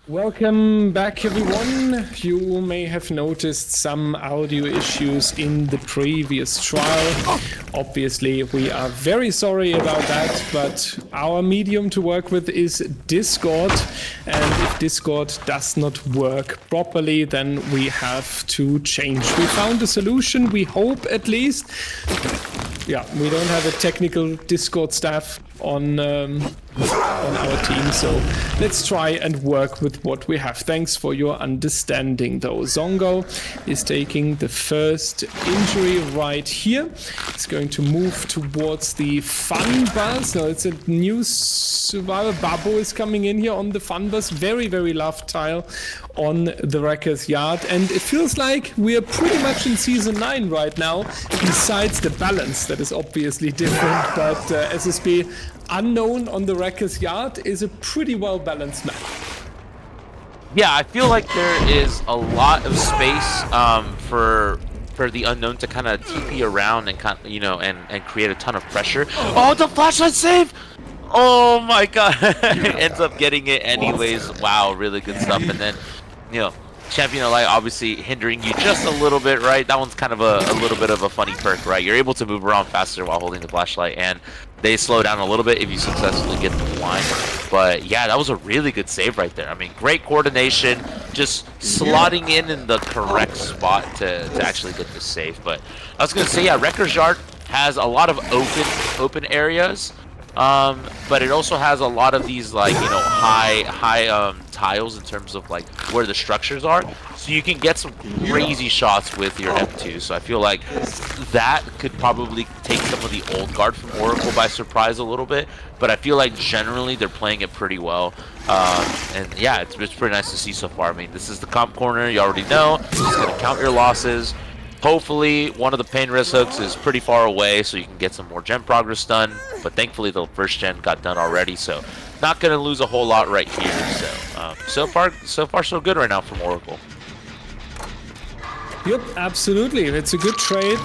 Welcome back, everyone. You may have noticed some audio issues in the previous trial. Obviously, we are very sorry about that, but our medium to work with is Discord, and if Discord does not work properly, then we have to change. We found a solution, we hope at least. Yeah, we don't have a technical Discord staff on our team, so let's try and work with what we have. Thanks for your understanding though. Zongo is taking the first injury right here. He's going to move towards the fun bus. No, it's a new survivor. Babo is coming in here on the fun bus. Very, very loved tile on the Wrecker's Yard, and it feels like we are pretty much in season 9 right now, besides the balance that is obviously different. But SSB Unknown on the Wrecker's Yard is a pretty well balanced map. Yeah, I feel like there is a lot of space for the Unknown to kind of TP around and kind of, you know, and create a ton of pressure. Oh, the flashlight save! Oh my god, ends up getting it anyways. Wow, really good stuff. And then, you know, Champion of Light obviously hindering you just a little bit, right? That one's kind of a little bit of a funny perk, right? You're able to move around faster while holding the flashlight, and they slow down a little bit if you successfully get them blind. But yeah, that was a really good save right there. I mean, great coordination, just slotting in the correct spot to actually get the save. But I was gonna say, yeah, Wrecker's Yard has a lot of open areas. But it also has a lot of these, like, you know, high tiles in terms of like where the structures are, so you can get some crazy shots with your M2. So I feel like that could probably take some of the old guard from Oracle by surprise a little bit, but I feel like generally they're playing it pretty well. And yeah, it's pretty nice to see so far. I mean, this is the comp corner, you already know. It's gonna count your losses. Hopefully, one of the pain risk hooks is pretty far away, so you can get some more gen progress done. But thankfully, the first gen got done already, so not gonna lose a whole lot right here. So so far, so good right now from Oracle. Yep, absolutely. It's a good trade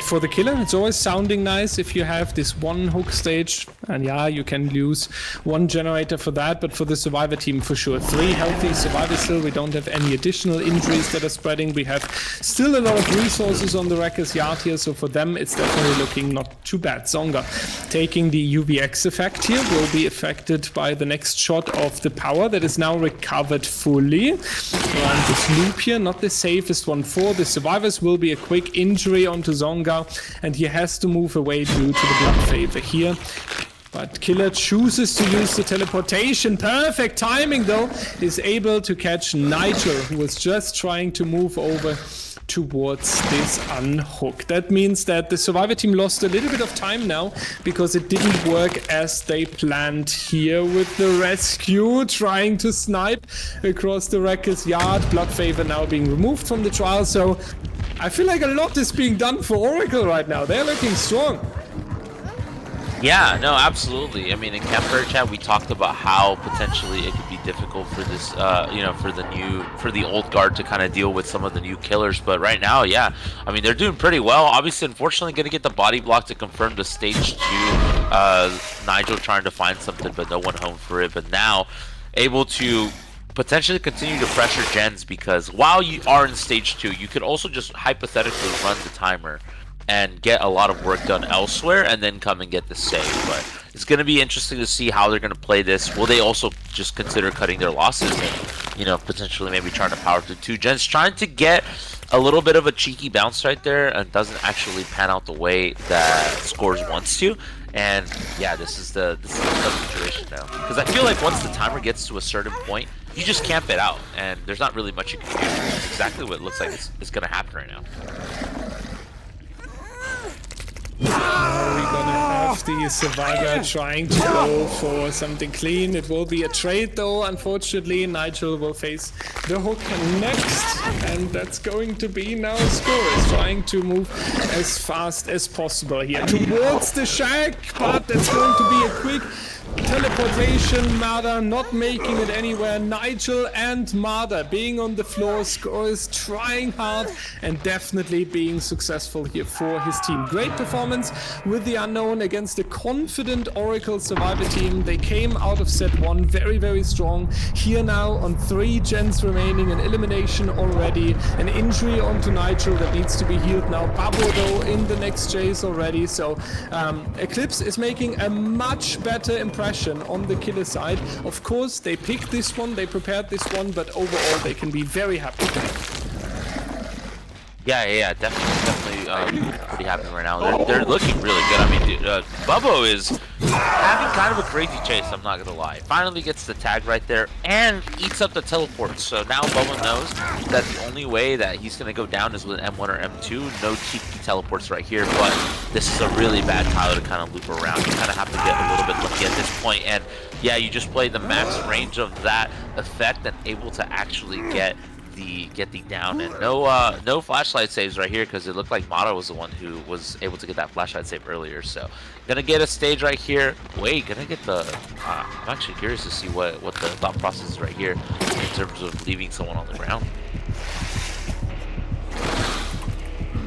for the killer. It's always sounding nice if you have this one hook stage, and yeah, you can lose one generator for that, but for the survivor team, for sure. 3 healthy survivors still. We don't have any additional injuries that are spreading. We have still a lot of resources on the Wrecker's Yard here, so for them, it's definitely looking not too bad. Zonga taking the UVX effect here will be affected by the next shot of the power that is now recovered fully. Around this loop here, not the safest one for the survivors. Will be a quick injury onto Zonga, and he has to move away due to the blood favor here. But Killer chooses to use the teleportation. Perfect timing though. Is able to catch Nigel, who was just trying to move over towards this unhook. That means that the Survivor team lost a little bit of time now because it didn't work as they planned here with the rescue trying to snipe across the Wrecker's yard. Blood Favor now being removed from the trial, so I feel like a lot is being done for Oracle right now. They're looking strong. Yeah, no, absolutely. I mean, in Campfire Chat, we talked about how potentially it could be difficult for this, for the old guard to kind of deal with some of the new killers. But right now, yeah, I mean, they're doing pretty well. Obviously, unfortunately, going to get the body block to confirm the stage 2. Nigel trying to find something, but no one home for it. But now, able to potentially continue to pressure gens, because while you are in stage 2, you could also just hypothetically run the timer and get a lot of work done elsewhere and then come and get the save. But it's going to be interesting to see how they're going to play this. Will they also just consider cutting their losses and, potentially maybe trying to power through 2 gens, trying to get a little bit of a cheeky bounce right there, and doesn't actually pan out the way that Scores wants to. And yeah, this is the situation now, because I feel like once the timer gets to a certain point, you just camp it out, and there's not really much you can do. That's exactly what it looks like is going to happen right now. Now we're gonna have the Survivor trying to go for something clean. It will be a trade though, unfortunately. Nigel will face the hook next, and that's going to be now Scores trying to move as fast as possible here towards the shack, but that's going to be a quick teleportation. Mada not making it anywhere. Nigel and Mada being on the floor. Scores trying hard and definitely being successful here for his team. Great performance with the Unknown against a confident Oracle Survivor team. They came out of set 1 very, very strong. Here now on 3 gens remaining, an elimination already, an injury onto Nigel that needs to be healed now. Babo though in the next chase already, so Eclipse is making a much better impression on the Killer side. Of course, they picked this one, they prepared this one, but overall they can be very happy. Yeah, definitely pretty happy right now. They're looking really good. I mean, dude, Bubbo is having kind of a crazy chase, I'm not gonna lie. Finally gets the tag right there and eats up the teleport. So now Bubbo knows that the only way that he's gonna go down is with an M1 or M2. No cheeky teleports right here, but this is a really bad tile to kind of loop around. You kind of have to get a little bit lucky at this point. And yeah, you just play the max range of that effect and able to actually get the down, and no flashlight saves right here, because it looked like Mata was the one who was able to get that flashlight save earlier. So gonna get a stage right here. Wait, gonna get the I'm actually curious to see what the thought process is right here in terms of leaving someone on the ground.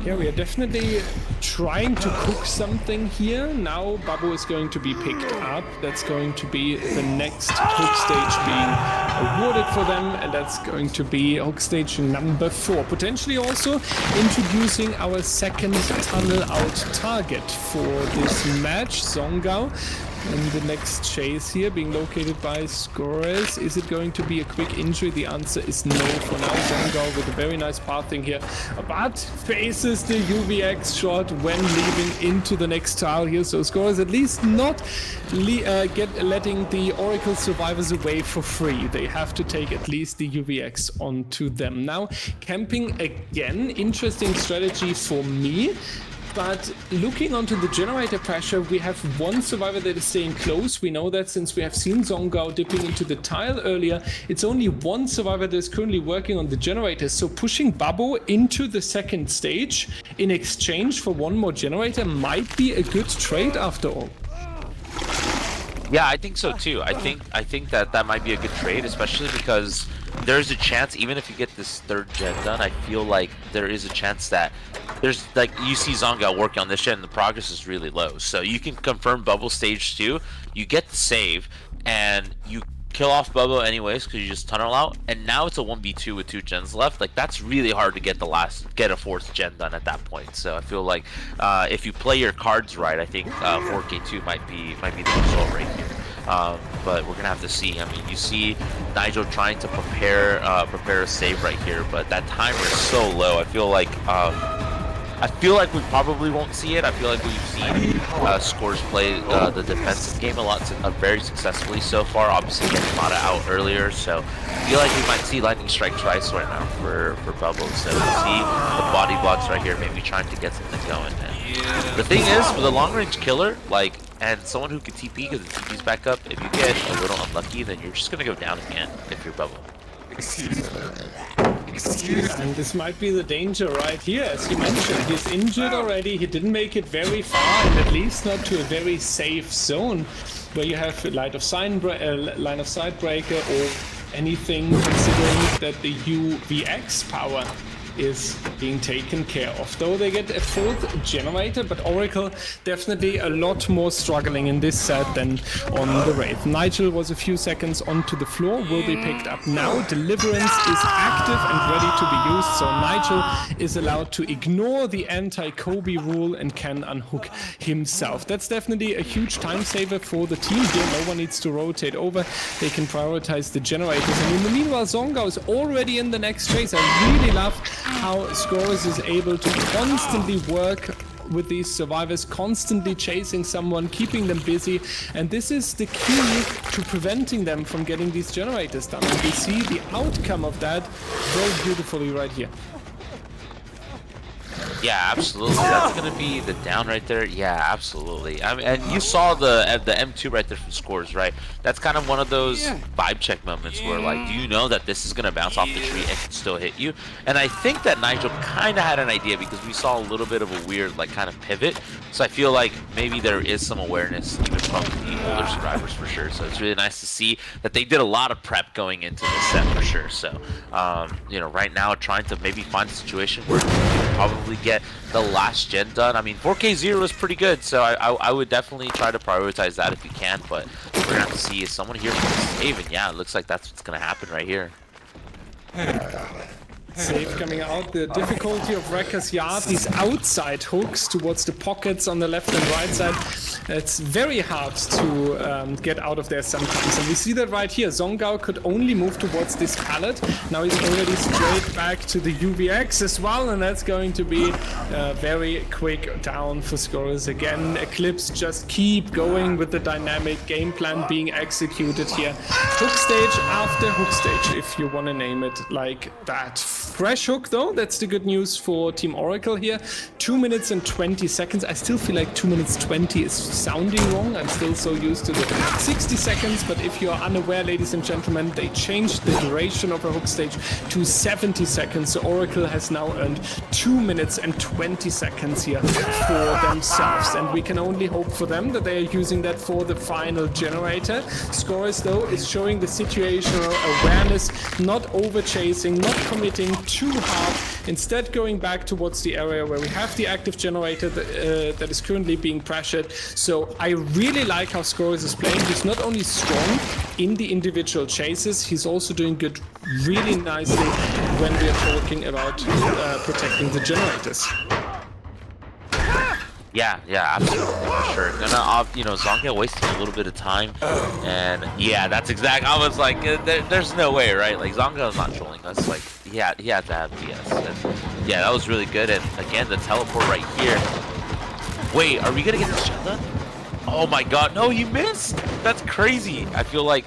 Yeah, we are definitely trying to cook something here. Now Babu is going to be picked up. That's going to be the next hook stage being awarded for them, and that's going to be hook stage number 4. Potentially also introducing our second tunnel out target for this match, Zongao. And the next chase here being located by Scores. Is it going to be a quick injury? The answer is no for now. Zongao with a very nice pathing here, but faces the UVX shot when leaving into the next tile here. So Scores at least not letting the Oracle survivors away for free. They have to take at least the UVX onto them. Now camping again, interesting strategy for me. But looking onto the generator pressure, we have one survivor that is staying close. We know that since we have seen Zongao dipping into the tile earlier. It's only one survivor that is currently working on the generator. So pushing Babbo into the second stage in exchange for one more generator might be a good trade after all. Yeah, I think so too. I think that might be a good trade, especially because there's a chance, even if you get this third gen done, I feel like there is a chance that there's, like, you see Zongao working on this gen and the progress is really low. So you can confirm Bubble stage 2, you get the save, and you kill off Bubble anyways because you just tunnel out, and now it's a 1v2 with 2 gens left. Like, that's really hard to get a 4th gen done at that point. So I feel like if you play your cards right, I think 4K2 might be the result right here. But we're gonna have to see. I mean, you see Nigel trying to prepare a save right here, but that timer is so low. I feel like I feel like we probably won't see it. I feel like we've seen Scores play the defensive game very successfully so far. Obviously getting Mata out earlier, so I feel like we might see Lightning Strike twice right now for Bubble. So we see the body blocks right here, maybe trying to get something going. And the thing is, with a long range killer, like, and someone who can TP because the TP's back up, if you get a little unlucky, then you're just gonna go down again if you're Bubble. And this might be the danger right here, as you mentioned. He's injured already, he didn't make it very far, and at least not to a very safe zone, where you have a line of sight breaker or anything, considering that the UVX power is being taken care of. Though they get a fourth generator, but Oracle definitely a lot more struggling in this set than on the Wraith. Nigel was a few seconds onto the floor, will be picked up now. Deliverance is active and ready to be used, so Nigel is allowed to ignore the anti-Kobe rule and can unhook himself. That's definitely a huge time saver for the team here. No one needs to rotate over. They can prioritize the generators. And in the meanwhile, Zonga is already in the next chase. I really love how Scores is able to constantly work with these survivors, constantly chasing someone, keeping them busy, and this is the key to preventing them from getting these generators done. And we see the outcome of that very beautifully right here. Yeah, absolutely. That's gonna be the down right there. Yeah, absolutely. I mean, and you saw the M2 right there from Scores, right? That's kind of one of those vibe check moments where, like, do you know that this is gonna bounce off the tree and can still hit you? And I think that Nigel kind of had an idea because we saw a little bit of a weird, like, kind of pivot. So I feel like maybe there is some awareness even from the older survivors for sure. So it's really nice to see that they did a lot of prep going into this set for sure. So, you know, right now trying to maybe find a situation where you can probably get the last gen done. I mean, 4K0 is pretty good, so I would definitely try to prioritize that if you can, but we're gonna have to see if someone here can save, and yeah, it looks like that's what's gonna happen right here. Save coming out, the difficulty of Wrecker's Yard, these outside hooks towards the pockets on the left and right side. It's very hard to get out of there sometimes, and we see that right here. Zongao could only move towards this pallet. Now he's already straight back to the UVX as well, and that's going to be very quick down for Scores again. Eclipse just keep going with the dynamic game plan being executed here. Hook stage after hook stage, if you want to name it like that. Fresh hook though, that's the good news for Team Oracle here. 2 minutes and 20 seconds. I still feel like 2 minutes 20 is sounding wrong. I'm still so used to the 60 seconds, but if you're unaware, ladies and gentlemen, they changed the duration of a hook stage to 70 seconds. So Oracle has now earned 2 minutes and 20 seconds here for themselves, and we can only hope for them that they are using that for the final generator. Scores though is showing the situational awareness, not over chasing, not committing too hard, instead going back towards the area where we have the active generator that is currently being pressured. So I really like how Scores is playing. He's not only strong in the individual chases, he's also doing good really nicely when we are talking about protecting the generators. Yeah, absolutely, for sure. Gonna, you know, Zonga wasting a little bit of time, and yeah, that's exact. I was like, there's no way, right? Like, Zonga's not trolling us. Like, he had to have PS, and yeah, that was really good. And again, the teleport right here. Wait, are we gonna get this shot done? Oh my God, no, you missed. That's crazy. I feel like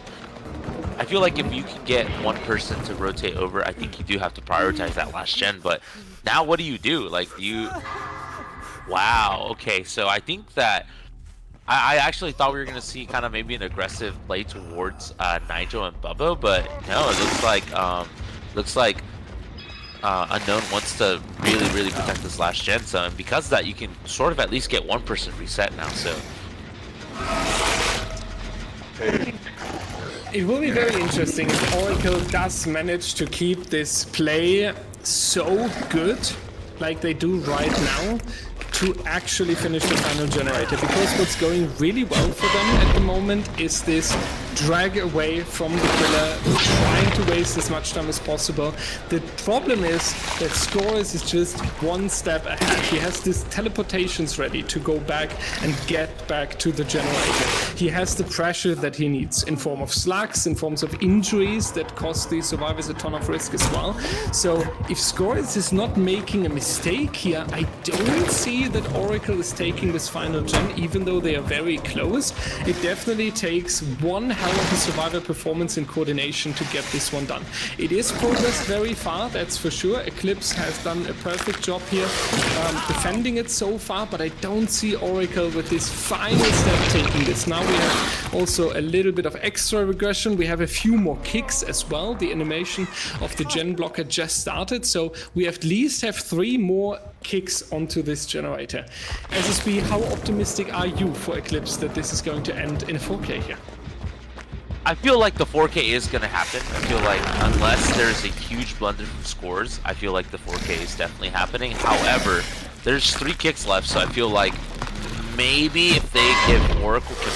if you can get one person to rotate over, I think you do have to prioritize that last gen. But now, what do? Like, Wow, okay, so I think that I actually thought we were going to see kind of maybe an aggressive play towards Nigel and Bubba, but no, it looks like Unknown wants to really protect this last gen, so, and because of that, you can sort of at least get one person reset now, so. It will be very interesting if Oracle does manage to keep this play so good, like they do right now, to actually finish the final generator, because what's going really well for them at the moment is this drag away from the killer, trying to waste as much time as possible. The problem is that Scores is just one step ahead. He has these teleportations ready to go back and get back to the generator. He has the pressure that he needs in form of slugs, in forms of injuries that cost the survivors a ton of risk as well. So if Scores is not making a mistake here, I don't see that Oracle is taking this final gen, even though they are very close. It definitely takes one hell of a survivor performance and coordination to get this one done. It is progressed very far, that's for sure. Eclipse has done a perfect job here defending it so far, but I don't see Oracle with this final step taking this. Now we have also a little bit of extra regression. We have a few more kicks as well. The animation of the gen blocker just started, so we at least have 3 more kicks onto this generator. SSB, how optimistic are you for Eclipse that this is going to end in a 4K here? I feel like the 4K is going to happen. I feel like unless there's a huge blunder from Scores, I feel like the 4K is definitely happening. However, there's 3 kicks left, so I feel like maybe if Oracle can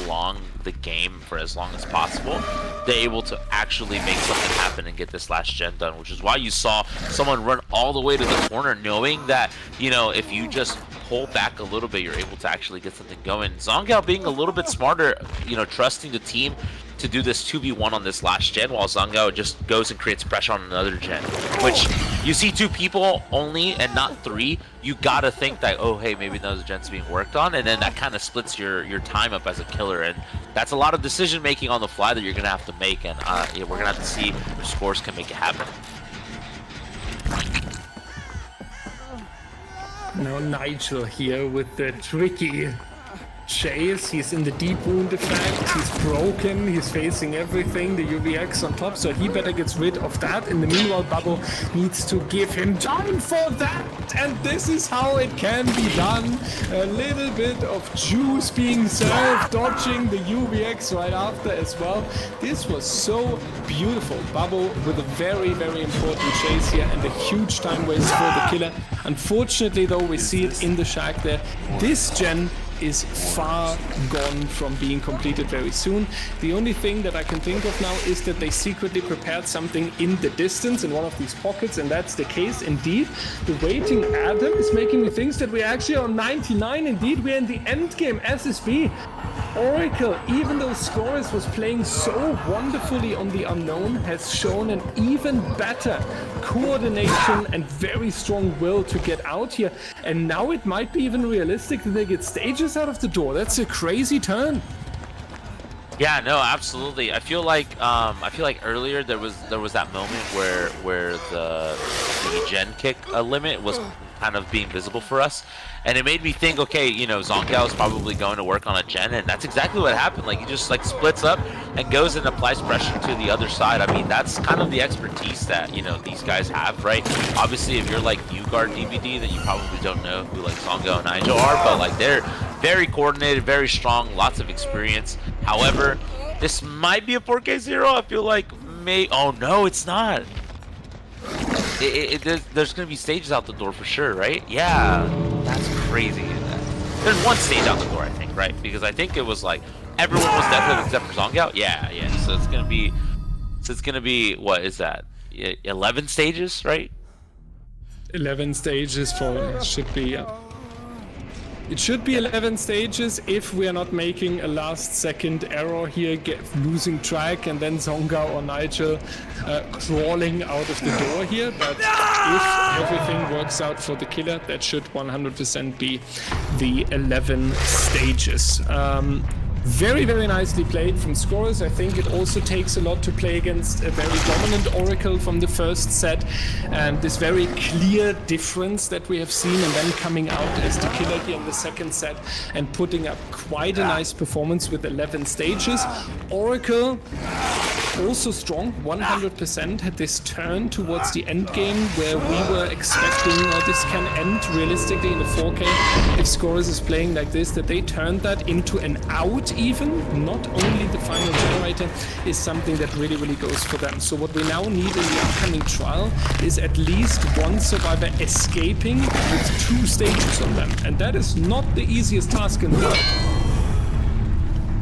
prolong the game for as long as possible, they're able to actually make something happen and get this last gen done, which is why you saw someone run all the way to the corner, knowing that, you know, if you just pull back a little bit, you're able to actually get something going. Zongao being a little bit smarter, you know, trusting the team to do this 2v1 on this last gen, while Zongao just goes and creates pressure on another gen, which you see 2 people only and not 3, you gotta think that, oh hey, maybe those gens being worked on, and then that kind of splits your time up as a killer, and that's a lot of decision making on the fly that you're gonna have to make, and yeah, we're gonna have to see if Scores can make it happen. Now Nigel here with the tricky chase. He's in the deep wound effect, he's broken, he's facing everything, the UVX on top, so he better gets rid of that. In the meanwhile, Bubble needs to give him time for that, and this is how it can be done. A little bit of juice being served, dodging the UVX right after as well. This was so beautiful. Bubble with a very, very important chase here and a huge time waste for the killer. Unfortunately though, we see it in the shack there. This gen is far gone from being completed very soon. The only thing that I can think of now is that they secretly prepared something in the distance in one of these pockets, and that's the case indeed. The waiting Adam is making me think that we're actually on 99. Indeed, we're in the end game. SSB. Oracle, even though Scores was playing so wonderfully on the Unknown, has shown an even better coordination and very strong will to get out here. And now it might be even realistic that they get stages out of the door. That's a crazy turn. Yeah, no, absolutely. I feel like earlier there was that moment where the gen kick limit was kind of being visible for us, and it made me think, okay, you know, Zongao is probably going to work on a gen, and that's exactly what happened. Like, he just like splits up and goes and applies pressure to the other side. I mean, that's kind of the expertise that, you know, these guys have, right? Obviously, if you're like new guard DBD, then you probably don't know who like Zongao and Nigel are, but like they're very coordinated, very strong, lots of experience. However, this might be a 4K0. I feel like oh no, it's not. There's gonna be stages out the door for sure, right? Yeah, that's crazy. There's one stage out the door, I think, right? Because I think it was like everyone was definitely except for Zongao. Yeah. So it's gonna be what is that? 11 stages, right? 11 stages for should be. It should be 11 stages if we are not making a last-second error here, losing track, and then Zongao or Nigel crawling out of the door here. But if everything works out for the killer, that should 100% be the 11 stages. Very, very nicely played from Scores. I think it also takes a lot to play against a very dominant Oracle from the first set, and this very clear difference that we have seen, and then coming out as the killer here in the second set and putting up quite a nice performance with 11 stages. Oracle also strong, 100%, had this turn towards the end game where we were expecting this can end realistically in a 4K if Scores is playing like this, that they turned that into an out even, not only the final generator, is something that really, really goes for them. So what we now need in the upcoming trial is at least one survivor escaping with 2 stages on them, and that is not the easiest task in the world.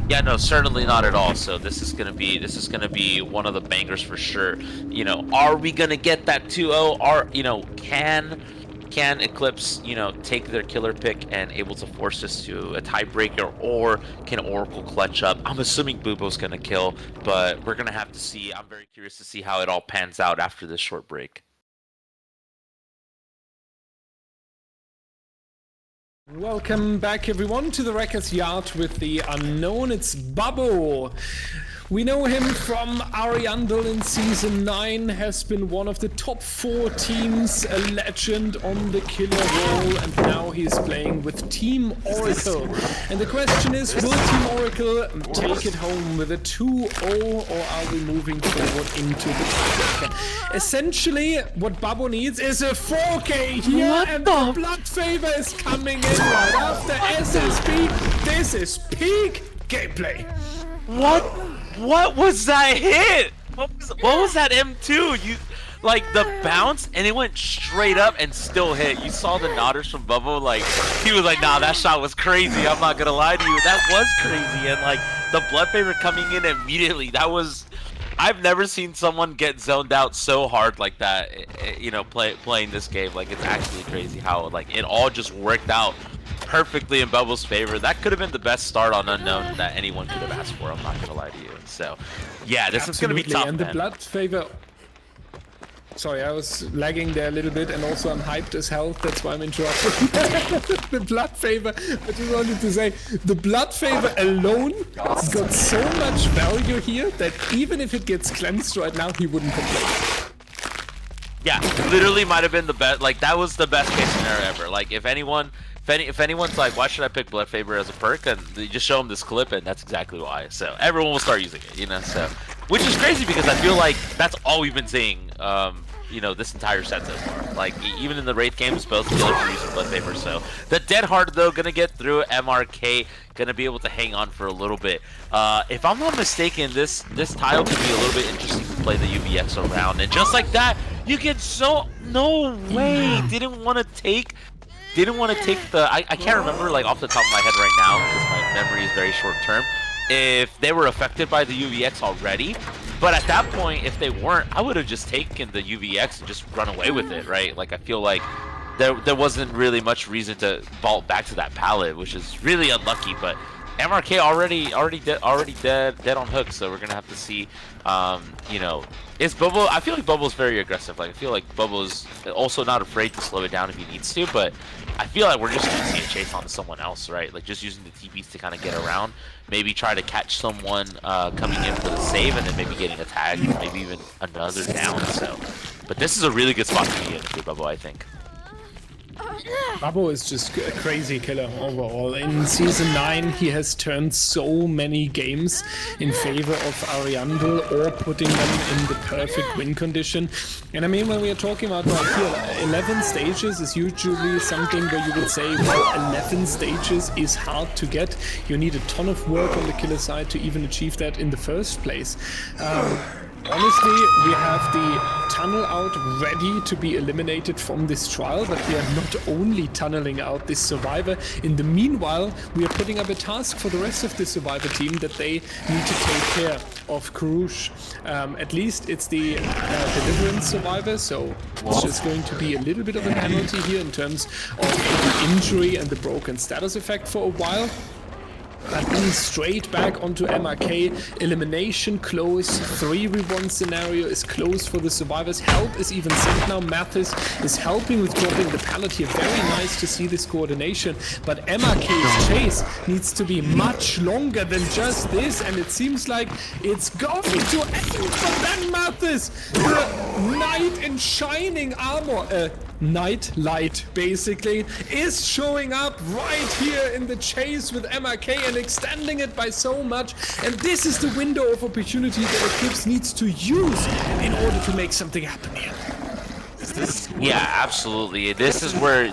Yeah, no, certainly not at all. So this is gonna be one of the bangers for sure. You know, are we gonna get that 2-0? Can Eclipse, take their killer pick and able to force us to a tiebreaker, or can Oracle clutch up? I'm assuming Bubo's gonna kill, but we're gonna have to see. I'm very curious to see how it all pans out after this short break. Welcome back, everyone, to the Wreckers Yard with the Unknown. It's Bubbo. We know him from ORA Unknown in Season 9, has been one of the top 4 teams, a legend on the killer role, and now he's playing with Team Oracle. And the question is, will Team Oracle take it home with a 2-0, or are we moving forward into the tiebreaker? Essentially, what Bubbo needs is a 4K here, and the Blood Favor is coming in right after SSB. This is peak gameplay. What was that hit? What was that M2? Like the bounce, and it went straight up and still hit. You saw the nodders from Bubbo, like he was like, nah, that shot was crazy. I'm not gonna lie to you, that was crazy. And like the Blood Favor coming in immediately, I've never seen someone get zoned out so hard like that. Playing this game, like it's actually crazy how like it all just worked out perfectly in Bubbo's favor. That could have been the best start on Unknown that anyone could have asked for. I'm not gonna lie to you. So, yeah, this is gonna be tough. And the Blood Favor. Sorry, I was lagging there a little bit, and also I'm hyped as hell. That's why I'm interrupting. The Blood Favor. I just wanted to say, the Blood Favor alone got so much value here that even if it gets cleansed right now, he wouldn't complain. Yeah, literally might have been the best. Like that was the best case scenario ever. Like if anyone's like, why should I pick Blood Favor as a perk, and you just show them this clip, and that's exactly why. So everyone will start using it, So, which is crazy because I feel like that's all we've been seeing, this entire set so far. Like even in the Wraith games, both killers are using Blood Favor. So the Dead Hard though gonna get through. MRK gonna be able to hang on for a little bit. If I'm not mistaken, this tile could be a little bit interesting to play the UVX around, and just like that, you get no way. Didn't want to take the I can't remember like off the top of my head right now because my memory is very short term if they were affected by the UVX already, but at that point if they weren't, I would have just taken the UVX and just run away with it, right? Like I feel like there wasn't really much reason to vault back to that pallet, which is really unlucky. But MRK already dead on hook, so we're gonna have to see. Is Bubbo? I feel like Bubbo's very aggressive. Like I feel like Bubbo's also not afraid to slow it down if he needs to, but I feel like we're just gonna see a chase onto someone else, right? Like just using the TPs to kind of get around, maybe try to catch someone coming in for the save, and then maybe getting a tag, or maybe even another down. So, but this is a really good spot to be in for Bubbo, I think. Bubbo is just a crazy killer overall. In Season 9, he has turned so many games in favor of Ariandel or putting them in the perfect win condition. And I mean, when we are talking about right here, 11 stages is usually something where you would say, well, 11 stages is hard to get. You need a ton of work on the killer side to even achieve that in the first place. Honestly, we have the tunnel out ready to be eliminated from this trial, but we are not only tunneling out this survivor. In the meanwhile, we are putting up a task for the rest of the survivor team that they need to take care of Karush. At least it's the deliverance survivor, so it's just going to be a little bit of a penalty here in terms of the injury and the broken status effect for a while. But then straight back onto MRK, elimination close, 3v1 scenario is closed for the survivors. Help is even sent now. Mathis is helping with dropping the pallet here. Very nice to see this coordination, but MRK's chase needs to be much longer than just this, and it seems like it's going to end. But then Mathis, the knight in shining armor, Night Light basically, is showing up right here in the chase with MRK and extending it by so much, and this is the window of opportunity that Eclipse needs to use in order to make something happen here. Yeah, absolutely. This is where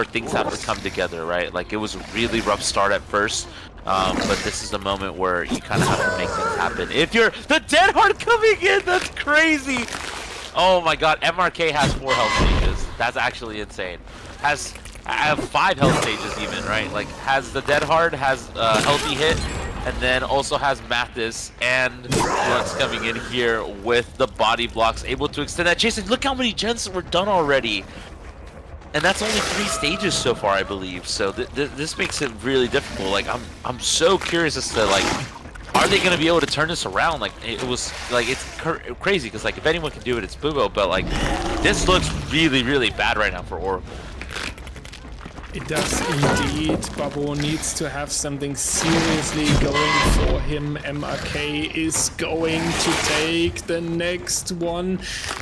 things have to come together, right? Like it was a really rough start at first, but this is the moment where you kind of have to make things happen. If you're the Dead Hard coming in, that's crazy. Oh my god, MRK has 4 health stages. That's actually insane. I have 5 health stages even, right? Like, has the Dead Hard, has healthy hit, and then also has Mathis and Lux coming in here with the body blocks, able to extend that chase. And look how many gens were done already. And that's only 3 stages so far, I believe. So this makes it really difficult. Like I'm so curious as to like, are they gonna be able to turn this around? Like it was like it's crazy because like if anyone can do it, it's Bubo. But like this looks really really bad right now for Oracle. It does indeed. Babo needs to have something seriously going for him. MRK is going to take the next one.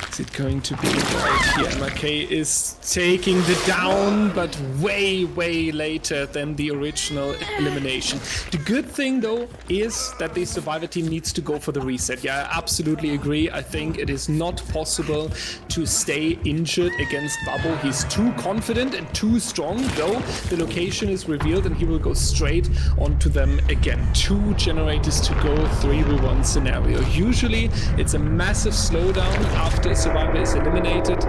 Is it going to be right here? MRK is taking the down, but way, way later than the original elimination. The good thing, though, is that the Survivor team needs to go for the reset. Yeah, I absolutely agree. I think it is not possible to stay injured against Babo. He's too confident and too strong. The location is revealed and he will go straight onto them again. 2 generators to go, 3v1 scenario. Usually it's a massive slowdown after a survivor is eliminated,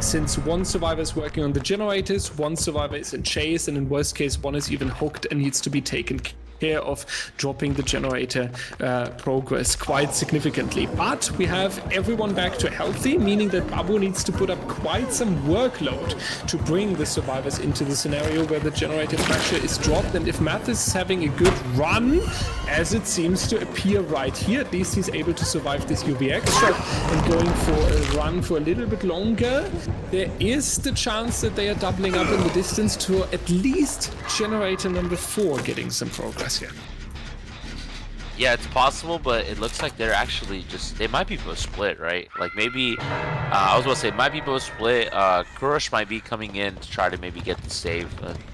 since 1 survivor is working on the generators, 1 survivor is in chase, and in worst case 1 is even hooked and needs to be taken care of, dropping the generator progress quite significantly. But we have everyone back to healthy, meaning that Babu needs to put up quite some workload to bring the survivors into the scenario where the generator pressure is dropped. And if Mathis is having a good run, as it seems to appear right here, at least he's able to survive this UV extra and going for a run for a little bit longer, there is the chance that they are doubling up in the distance to at least generator number 4 getting some progress here. Yeah, it's possible, but it looks like they're actually just, they might be both split, right? Like maybe, I was going to say, might be both split. Kurosh might be coming in to try to maybe get the save,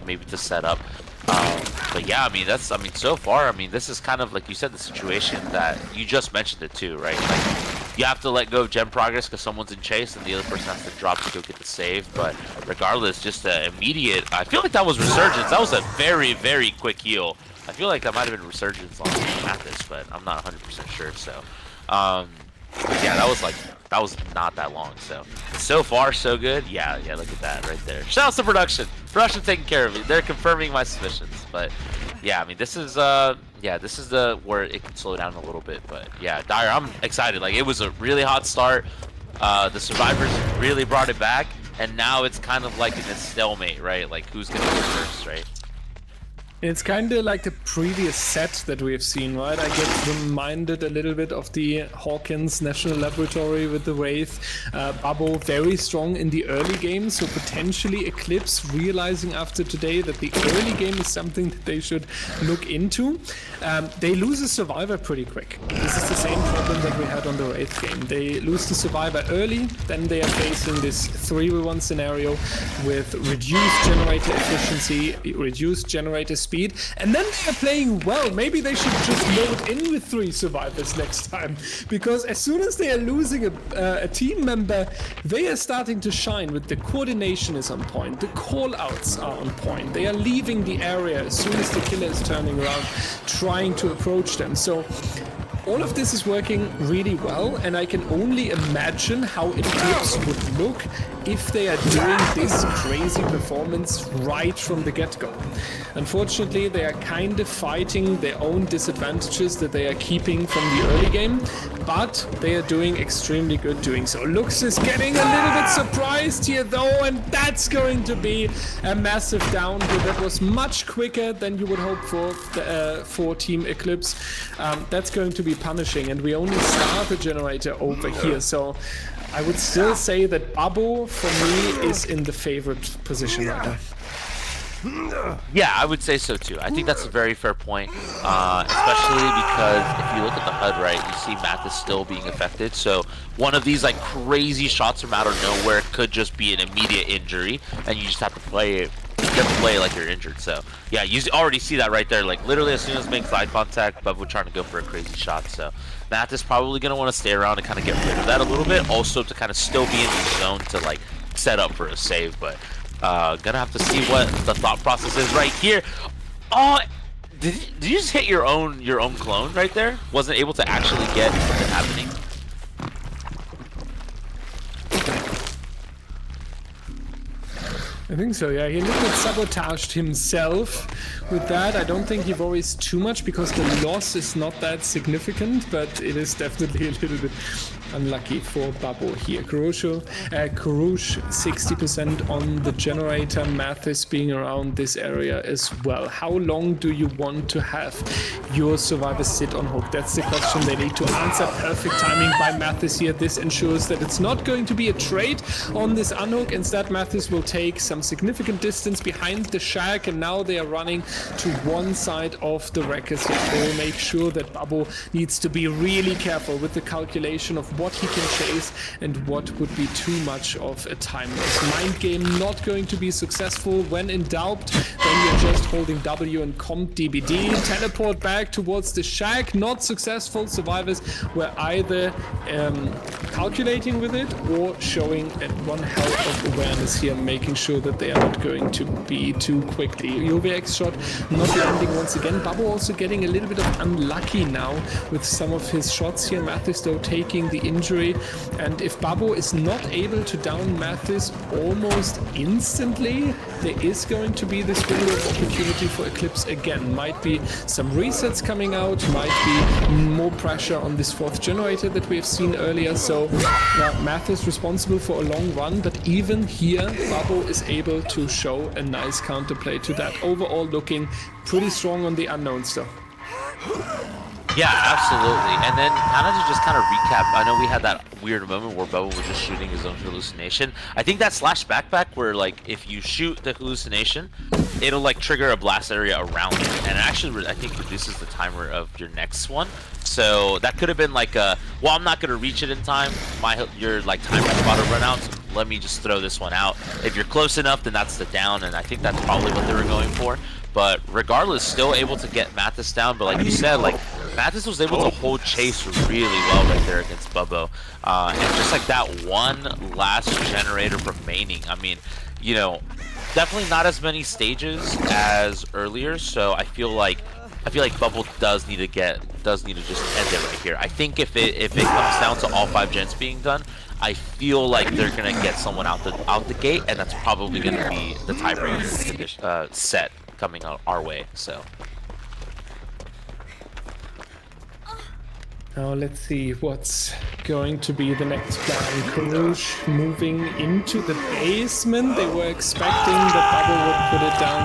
maybe to set up. But yeah, I mean, so far, I mean, this is kind of, like you said, the situation that you just mentioned it too, right? Like, you have to let go of gen progress because someone's in chase and the other person has to drop to go get the save. But regardless, just immediate, I feel like that was Resurgence. That was a very, very quick heal. I feel like that might have been Resurgence on Mathis, but I'm not 100% sure. So, yeah, that was not that long. So far so good. Yeah, look at that right there. Shout out to production. Production taking care of me. They're confirming my suspicions. But yeah, I mean, this is the where it can slow down a little bit. But yeah, Dire, I'm excited. Like, it was a really hot start. The survivors really brought it back, and now it's kind of like in a stalemate, right? Like, who's gonna go first, right? It's kind of like the previous set that we've seen, right? I get reminded a little bit of the Hawkins National Laboratory with the Wraith. Babo very strong in the early game, so potentially Eclipse realizing after today that the early game is something that they should look into. They lose a survivor pretty quick. This is the same problem that we had on the Wraith game. They lose the survivor early, then they are facing this 3v1 scenario with reduced generator efficiency, reduced generator speed, and then they are playing well. Maybe they should just load in with 3 survivors next time, because as soon as they are losing a team member, they are starting to shine. With the coordination is on point, the call outs are on point, they are leaving the area as soon as the killer is turning around trying to approach them. So all of this is working really well, and I can only imagine how Eclipse would look if they are doing this crazy performance right from the get-go. Unfortunately, they are kind of fighting their own disadvantages that they are keeping from the early game, but they are doing extremely good doing so. Lux is getting a little bit surprised here though, and that's going to be a massive down here. That was much quicker than you would hope for Team Eclipse. That's going to be punishing, and we only start the generator over here, so I would still say that Babo for me is in the favorite position right now. Yeah, I would say so too. I think that's a very fair point, especially because if you look at the HUD, right, you see Mathis still being affected. So one of these like crazy shots from out of nowhere could just be an immediate injury, and you just have to play it. You have to play like you're injured. So yeah, you already see that right there. Like literally as soon as it makes eye contact, Bubba trying to go for a crazy shot. So Mathis probably gonna want to stay around and kind of get rid of that a little bit. Also to kind of still be in the zone to like set up for a save, but. Gonna have to see what the thought process is right here. Oh, did you just hit your own clone right there? Wasn't able to actually get what's happening. I think so, yeah. He a little bit sabotaged himself with that. I don't think he worries too much because the loss is not that significant, but it is definitely a little bit unlucky for Babo here. Kurush 60% on the generator. Mathis being around this area as well. How long do you want to have your survivors sit on hook? That's the question they need to answer. Perfect timing by Mathis here. This ensures that it's not going to be a trade on this unhook. Instead, Mathis will take some significant distance behind the shack, and now they are running to one side of the wreckers here. They will make sure that Babo needs to be really careful with the calculation of what he can chase and what would be too much of a time loss. Mind game not going to be successful. When in doubt, then you're just holding W and comp DBD. Teleport back towards the shack. Not successful. Survivors were either calculating with it or showing at one hell of awareness here, making sure that they are not going to be too quickly. UVX shot not landing once again. Babo also getting a little bit of unlucky now with some of his shots here. Mathis though taking the injury, and if Babo is not able to down Mathis almost instantly, there is going to be this window of opportunity for Eclipse again. Might be some resets coming out, might be more pressure on this fourth generator that we have seen earlier. So yeah, Mathis responsible for a long run, but even here Babo is able to show a nice counterplay to that. Overall looking pretty strong on the unknowns though. Yeah, absolutely. And then to just recap, I know we had that weird moment where Bubba was just shooting his own hallucination. I think that slash backpack where if you shoot the hallucination, it'll trigger a blast area around it. And it actually, I think, reduces the timer of your next one. So that could have been well, I'm not going to reach it in time. Your timer's about to run out. So let me just throw this one out. If you're close enough, then that's the down. And I think that's probably what they were going for. But regardless, still able to get Mathis down. But like you said, Mathis was able to hold chase really well right there against Bubbo. And just that one last generator remaining. I mean, definitely not as many stages as earlier. So I feel like Bubble does need to just end it right here. I think if it comes down to all 5 gens being done, I feel like they're gonna get someone out the gate, and that's probably gonna be the tiebreaker set coming out our way. So now let's see what's going to be the next plan. Kurush moving into the basement. They were expecting that Bubble would put it down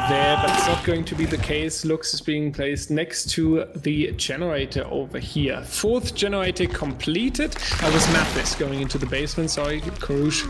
there, but it's not going to be the case. Lux is being placed next to the generator over here. 4th generator completed. That was Mathis going into the basement. Sorry, Kurush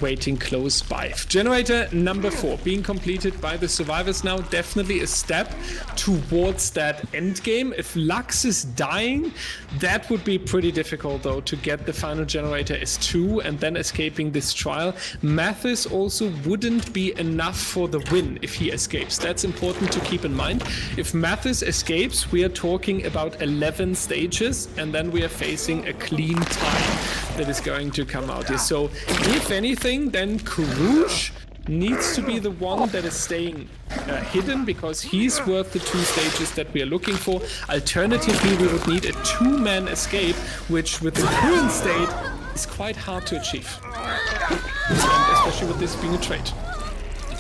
waiting close by. Generator number 4 being completed by the survivors now. Definitely a step towards that end game. If Lux is dying, that would be pretty difficult though to get the final generator as 2 and then escaping this trial. Mathis also wouldn't be enough for the win if he escapes. That's important to keep in mind. If Mathis escapes, we are talking about 11 stages, and then we are facing a clean time that is going to come out here. So if anything, then Kurush needs to be the one that is staying hidden, because he's worth the 2 stages that we are looking for. Alternatively, we would need a 2-man escape, which with the current state is quite hard to achieve, and especially with this being a trade.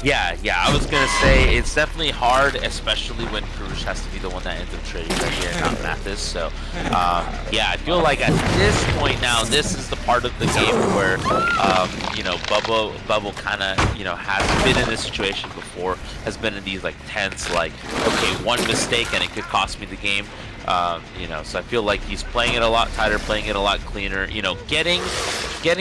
Yeah, I was gonna say it's definitely hard, especially when Kurush has to be the one that ends up trading right here, not Mathis. So, yeah, I feel like at this point now, this is the part of the game where, Bubble kind of, has been in this situation before, has been in these tense, okay, one mistake and it could cost me the game. So I feel like he's playing it a lot tighter, playing it a lot cleaner, getting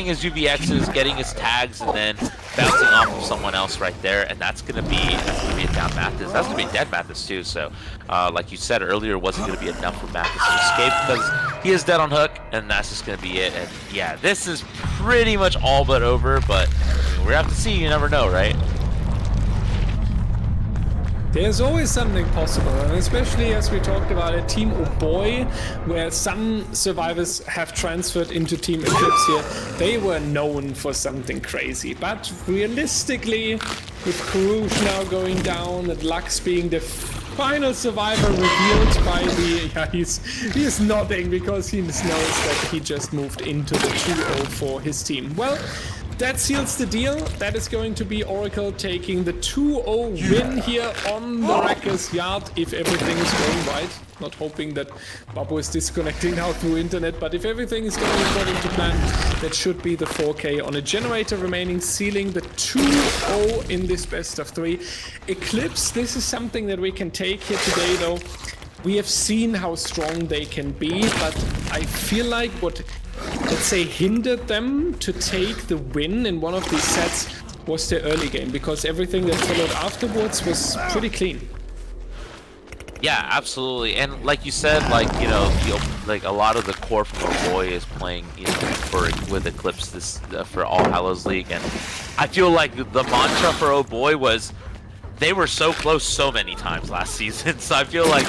his UVXs, getting his tags, and then bouncing off of someone else right there, and that's gonna be a down Mathis. That's gonna be a dead Mathis too. So, like you said earlier, wasn't gonna be enough for Mathis to escape because he is dead on hook, and that's just gonna be it. And yeah, this is pretty much all but over. But we have to see. You never know, right? There's always something possible, and especially as we talked about at Team Oh Boy, where some survivors have transferred into Team Eclipse here. They were known for something crazy, but realistically, with Kurush now going down and Lux being the final survivor revealed by the... Yeah, he's nodding because he knows that he just moved into the 2-0 for his team. Well, that seals the deal. That is going to be Oracle taking the 2-0 win here on the Wreckers Yard if everything is going right. Not hoping that Babo is disconnecting now through internet, but if everything is going according to plan, that should be the 4K on a generator remaining, sealing the 2-0 in this best of 3. Eclipse, this is something that we can take here today though. We have seen how strong they can be, but I feel like what, let's say, hindered them to take the win in one of these sets was their early game, because everything that followed afterwards was pretty clean. Yeah, absolutely. And like you said, like, you know, like a lot of the core from Boy is playing, you know, with Eclipse this for All Hallows League, and I feel like the mantra for Oh Boy was they were so close so many times last season. So I feel like,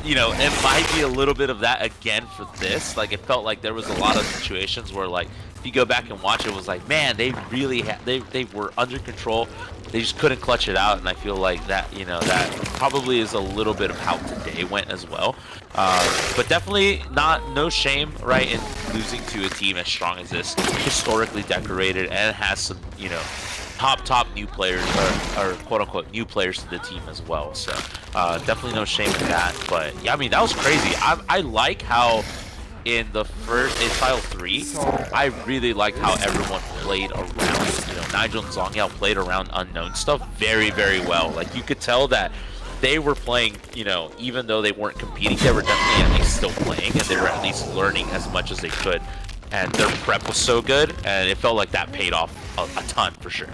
you know, it might be a little bit of that again for this. Like, it felt like there was a lot of situations where, like, if you go back and watch it, was like, man, they really they were under control. They just couldn't clutch it out, and I feel like that, you know, that probably is a little bit of how today went as well. But definitely no shame, right, in losing to a team as strong as this, historically decorated, and has some, you know, top new players, or quote unquote new players to the team as well. So definitely no shame in that. But yeah, I mean, that was crazy. I like how in Tile 3, I really liked how everyone played around, you know, Nigel and Zongyao played around unknown stuff very, very well. Like, you could tell that they were playing, you know, even though they weren't competing, they were definitely at least still playing, and they were at least learning as much as they could. And their prep was so good, and it felt like that paid off a ton for sure.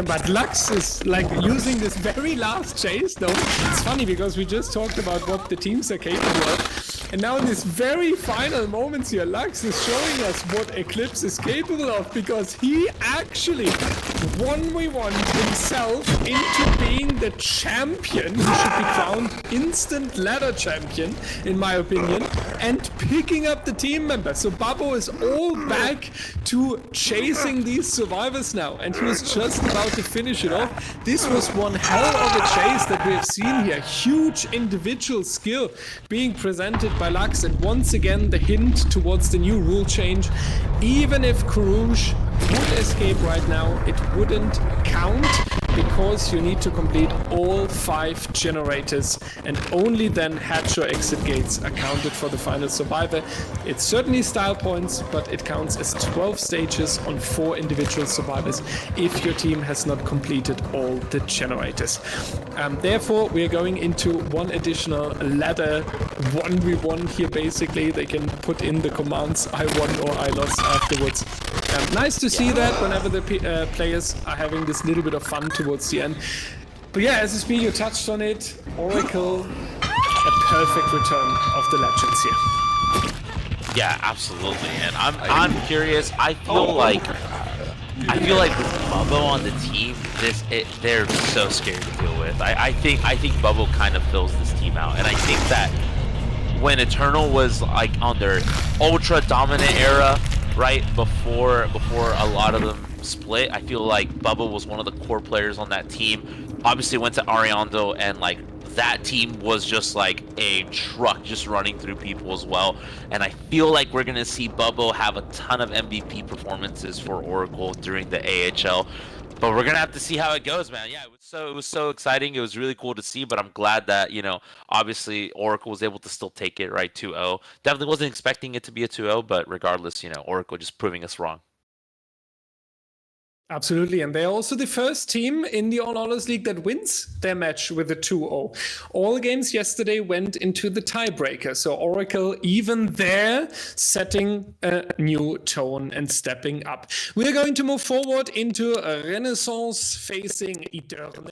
But Lux is like using this very last chase though. It's funny because we just talked about what the teams are capable of, and now in this very final moments here, Lux is showing us what Eclipse is capable of, because he actually 1v1 himself into being the champion. He should be crowned instant ladder champion in my opinion, and picking up the team member. So Babo is all back to chasing these survivors now, and he was just about to finish it off. This was one hell of a chase that we have seen here. Huge individual skill being presented by Lux, and once again the hint towards the new rule change. Even if Kurush would escape right now, it wouldn't count, because you need to complete all 5 generators, and only then hatch or exit gates are counted for the final survivor. It's certainly style points, but it counts as 12 stages on 4 individual survivors if your team has not completed all the generators. Therefore, we are going into one additional ladder 1v1 here. Basically, they can put in the commands I won or I lost afterwards. Nice to see that whenever the players are having this little bit of fun towards the end. But yeah, SSB, you touched on it. Oracle, a perfect return of the legends here. Yeah, absolutely. And I'm curious. I feel like with Bubbo on the team, they're so scary to deal with. I think Bubbo kind of fills this team out, and I think that when Eternal was like on their ultra dominant era, right before a lot of them split, I feel like Bubba was one of the core players on that team. Obviously went to Ariando, and like that team was just like a truck just running through people as well. And I feel like we're gonna see Bubbo have a ton of MVP performances for Oracle during the AHL. But we're gonna have to see how it goes, man. Yeah, it was so exciting. It was really cool to see, but I'm glad that, you know, obviously Oracle was able to still take it, right, 2-0. Definitely wasn't expecting it to be a 2-0, but regardless, you know, Oracle just proving us wrong. Absolutely, and they're also the first team in the All Hallows League that wins their match with a 2-0. All games yesterday went into the tiebreaker, so Oracle even there setting a new tone and stepping up. We're going to move forward into a Renaissance facing Eternal.